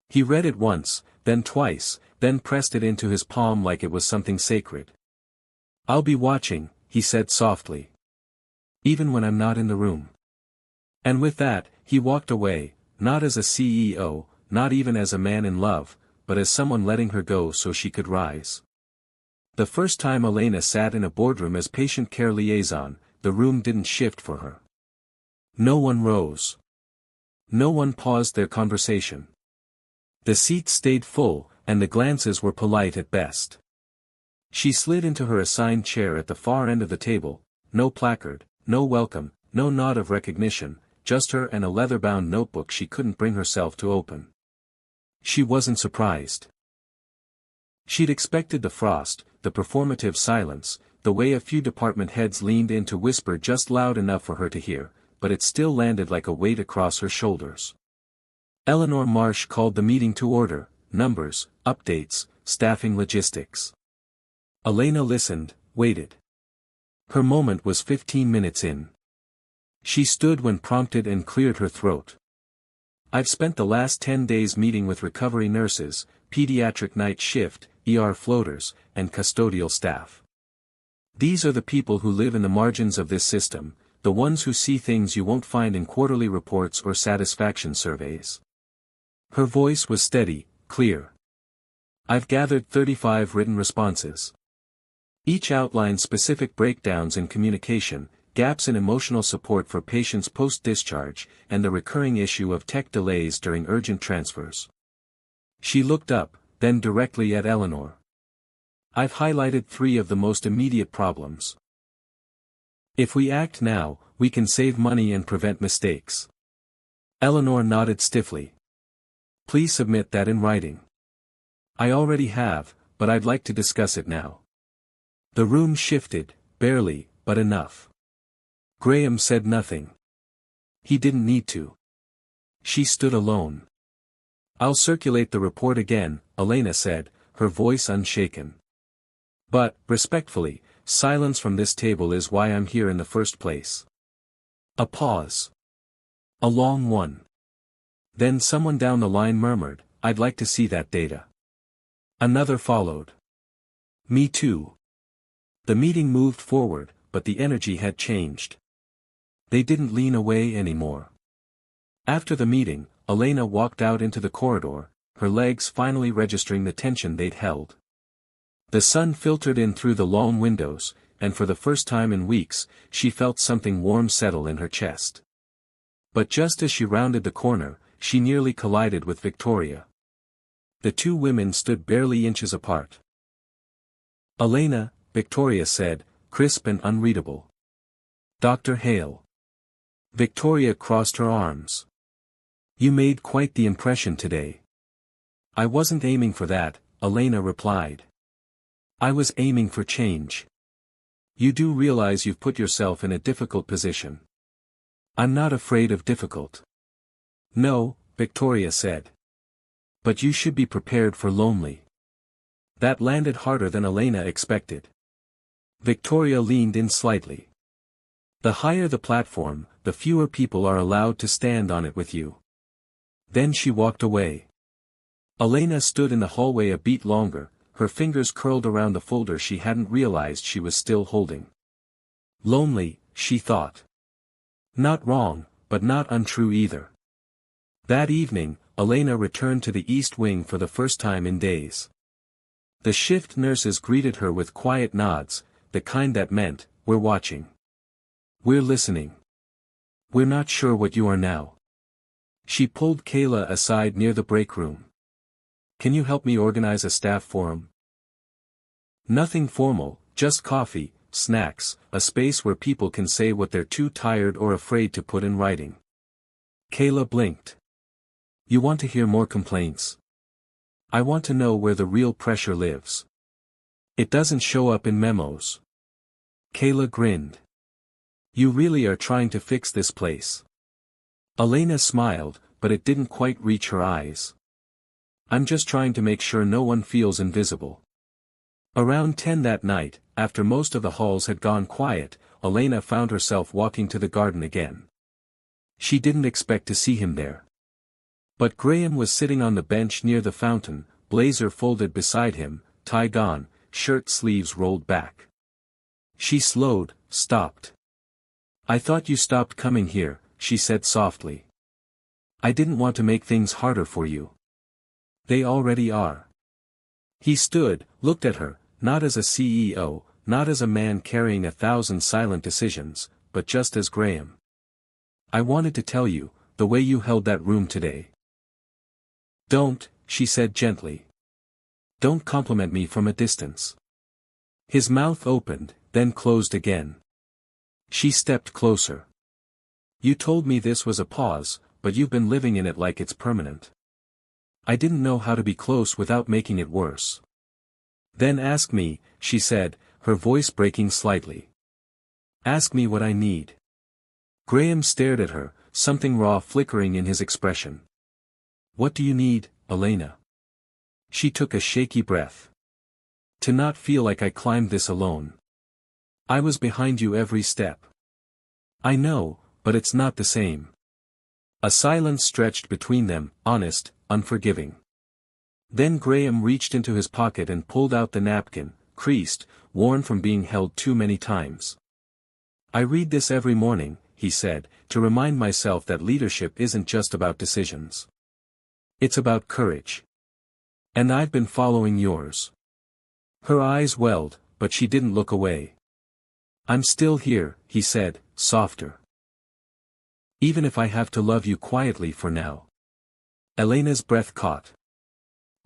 He read it once, then twice, then pressed it into his palm like it was something sacred. I'll be watching, he said softly. Even when I'm not in the room. And with that, he walked away, not as a CEO, not even as a man in love, but as someone letting her go so she could rise. The first time Elena sat in a boardroom as patient care liaison, the room didn't shift for her. No one rose. No one paused their conversation. The seats stayed full, and the glances were polite at best. She slid into her assigned chair at the far end of the table, no placard, no welcome, no nod of recognition, just her and a leather-bound notebook she couldn't bring herself to open. She wasn't surprised. She'd expected the frost, the performative silence, the way a few department heads leaned in to whisper just loud enough for her to hear, but it still landed like a weight across her shoulders. Eleanor Marsh called the meeting to order: numbers, updates, staffing, logistics. Elena listened, waited. Her moment was 15 minutes in. She stood when prompted and cleared her throat. "I've spent the last 10 days meeting with recovery nurses, pediatric night shift, ER floaters, and custodial staff. These are the people who live in the margins of this system, the ones who see things you won't find in quarterly reports or satisfaction surveys." Her voice was steady, clear. "I've gathered 35 written responses. Each outlines specific breakdowns in communication, gaps in emotional support for patients post-discharge, and the recurring issue of tech delays during urgent transfers." She looked up, then directly at Eleanor. "I've highlighted 3 of the most immediate problems. If we act now, we can save money and prevent mistakes." Eleanor nodded stiffly. "Please submit that in writing." "I already have, but I'd like to discuss it now." The room shifted, barely, but enough. Graham said nothing. He didn't need to. She stood alone. "I'll circulate the report again," Elena said, her voice unshaken. "But, respectfully, silence from this table is why I'm here in the first place." A pause. A long one. Then someone down the line murmured, "I'd like to see that data." Another followed. "Me too." The meeting moved forward, but the energy had changed. They didn't lean away anymore. After the meeting, Elena walked out into the corridor, her legs finally registering the tension they'd held. The sun filtered in through the long windows, and for the first time in weeks, she felt something warm settle in her chest. But just as she rounded the corner, she nearly collided with Victoria. The 2 women stood barely inches apart. "Elena," Victoria said, crisp and unreadable. "Dr. Hale." Victoria crossed her arms. "You made quite the impression today." "I wasn't aiming for that," Elena replied. "I was aiming for change. You do realize you've put yourself in a difficult position." "I'm not afraid of difficult." "No," Victoria said. "But you should be prepared for lonely." That landed harder than Elena expected. Victoria leaned in slightly. "The higher the platform, the fewer people are allowed to stand on it with you." Then she walked away. Elena stood in the hallway a beat longer, her fingers curled around the folder she hadn't realized she was still holding. Lonely, she thought. Not wrong, but not untrue either. That evening, Elena returned to the East Wing for the first time in days. The shift nurses greeted her with quiet nods, the kind that meant, "We're watching. We're listening. We're not sure what you are now." She pulled Kayla aside near the break room. "Can you help me organize a staff forum?" "Nothing formal, just coffee, snacks, a space where people can say what they're too tired or afraid to put in writing." Kayla blinked. "You want to hear more complaints?" "I want to know where the real pressure lives. It doesn't show up in memos." Kayla grinned. "You really are trying to fix this place." Elena smiled, but it didn't quite reach her eyes. "I'm just trying to make sure no one feels invisible." Around 10 that night, after most of the halls had gone quiet, Elena found herself walking to the garden again. She didn't expect to see him there. But Graham was sitting on the bench near the fountain, blazer folded beside him, tie gone, shirt sleeves rolled back. She slowed, stopped. "I thought you stopped coming here," she said softly. "I didn't want to make things harder for you." "They already are." He stood, looked at her, not as a CEO, not as a man carrying 1,000 silent decisions, but just as Graham. "I wanted to tell you, the way you held that room today." "Don't," she said gently. "Don't compliment me from a distance." His mouth opened, then closed again. She stepped closer. "You told me this was a pause, but you've been living in it like it's permanent." "I didn't know how to be close without making it worse." "Then ask me," she said, her voice breaking slightly. Ask me what I need. Graham stared at her, something raw flickering in his expression. What do you need, Elena? She took a shaky breath. To not feel like I climbed this alone. I was behind you every step. I know, but it's not the same. A silence stretched between them, honest, unforgiving. Then Graham reached into his pocket and pulled out the napkin, creased, worn from being held too many times. I read this every morning, he said, to remind myself that leadership isn't just about decisions. It's about courage. And I've been following yours. Her eyes welled, but she didn't look away. I'm still here, he said, softer. Even if I have to love you quietly for now. Elena's breath caught.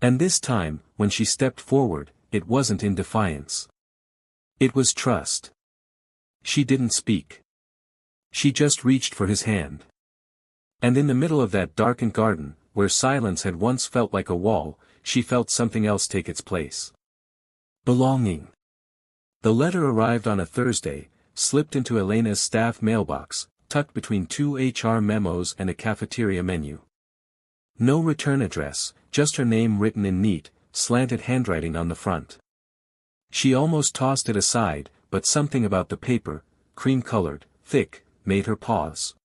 And this time, when she stepped forward, it wasn't in defiance. It was trust. She didn't speak. She just reached for his hand. And in the middle of that darkened garden, where silence had once felt like a wall, she felt something else take its place. Belonging. The letter arrived on a Thursday, slipped into Elena's staff mailbox, tucked between 2 HR memos and a cafeteria menu. No return address, just her name written in neat, slanted handwriting on the front. She almost tossed it aside, but something about the paper, cream-colored, thick, made her pause.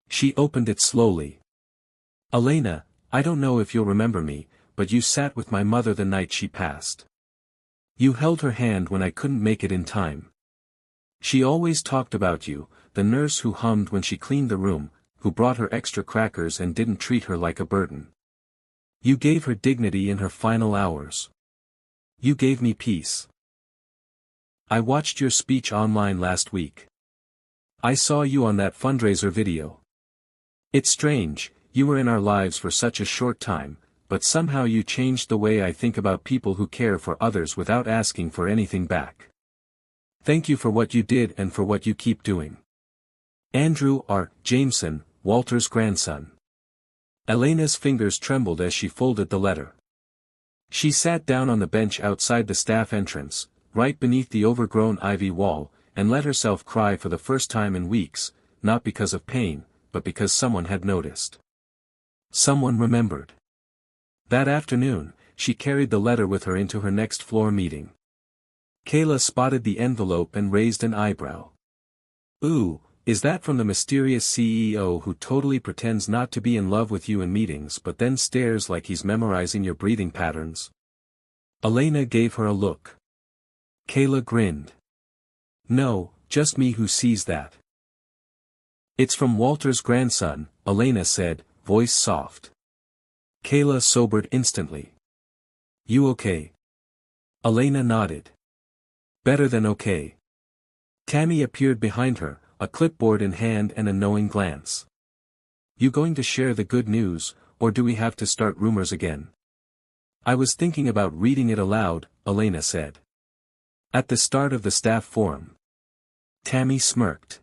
She opened it slowly. Elena, I don't know if you'll remember me, but you sat with my mother the night she passed. You held her hand when I couldn't make it in time. She always talked about you, the nurse who hummed when she cleaned the room, who brought her extra crackers and didn't treat her like a burden. You gave her dignity in her final hours. You gave me peace. I watched your speech online last week. I saw you on that fundraiser video. It's strange, you were in our lives for such a short time, but somehow you changed the way I think about people who care for others without asking for anything back. Thank you for what you did and for what you keep doing. Andrew R. Jameson, Walter's grandson. Elena's fingers trembled as she folded the letter. She sat down on the bench outside the staff entrance, right beneath the overgrown ivy wall, and let herself cry for the first time in weeks, not because of pain, but because someone had noticed. Someone remembered. That afternoon, she carried the letter with her into her next floor meeting. Kayla spotted the envelope and raised an eyebrow. Ooh, is that from the mysterious CEO who totally pretends not to be in love with you in meetings but then stares like he's memorizing your breathing patterns? Elena gave her a look. Kayla grinned. No, just me who sees that. It's from Walter's grandson, Elena said, voice soft. Kayla sobered instantly. You okay? Elena nodded. Better than okay. Tammy appeared behind her, a clipboard in hand and a knowing glance. You going to share the good news, or do we have to start rumors again? I was thinking about reading it aloud, Elena said. At the start of the staff forum. Tammy smirked.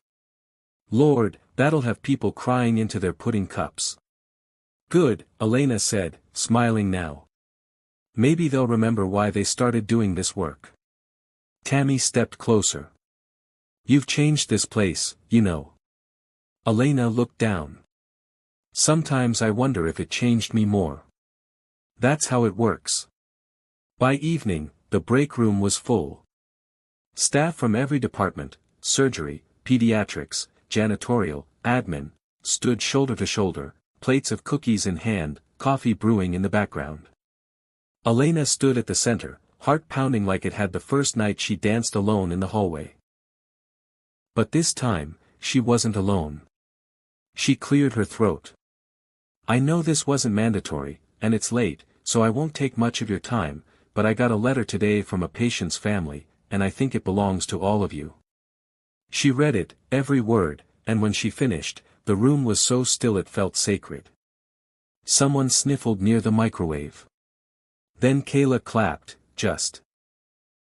Lord, that'll have people crying into their pudding cups. Good, Elena said, smiling now. Maybe they'll remember why they started doing this work. Tammy stepped closer. You've changed this place, you know. Elena looked down. Sometimes I wonder if it changed me more. That's how it works. By evening, the break room was full. Staff from every department, surgery, pediatrics, janitorial, admin, stood shoulder to shoulder, plates of cookies in hand, coffee brewing in the background. Elena stood at the center, heart pounding like it had the first night she danced alone in the hallway. But this time, she wasn't alone. She cleared her throat. I know this wasn't mandatory, and it's late, so I won't take much of your time, but I got a letter today from a patient's family, and I think it belongs to all of you. She read it, every word, and when she finished, the room was so still it felt sacred. Someone sniffled near the microwave. Then Kayla clapped, just.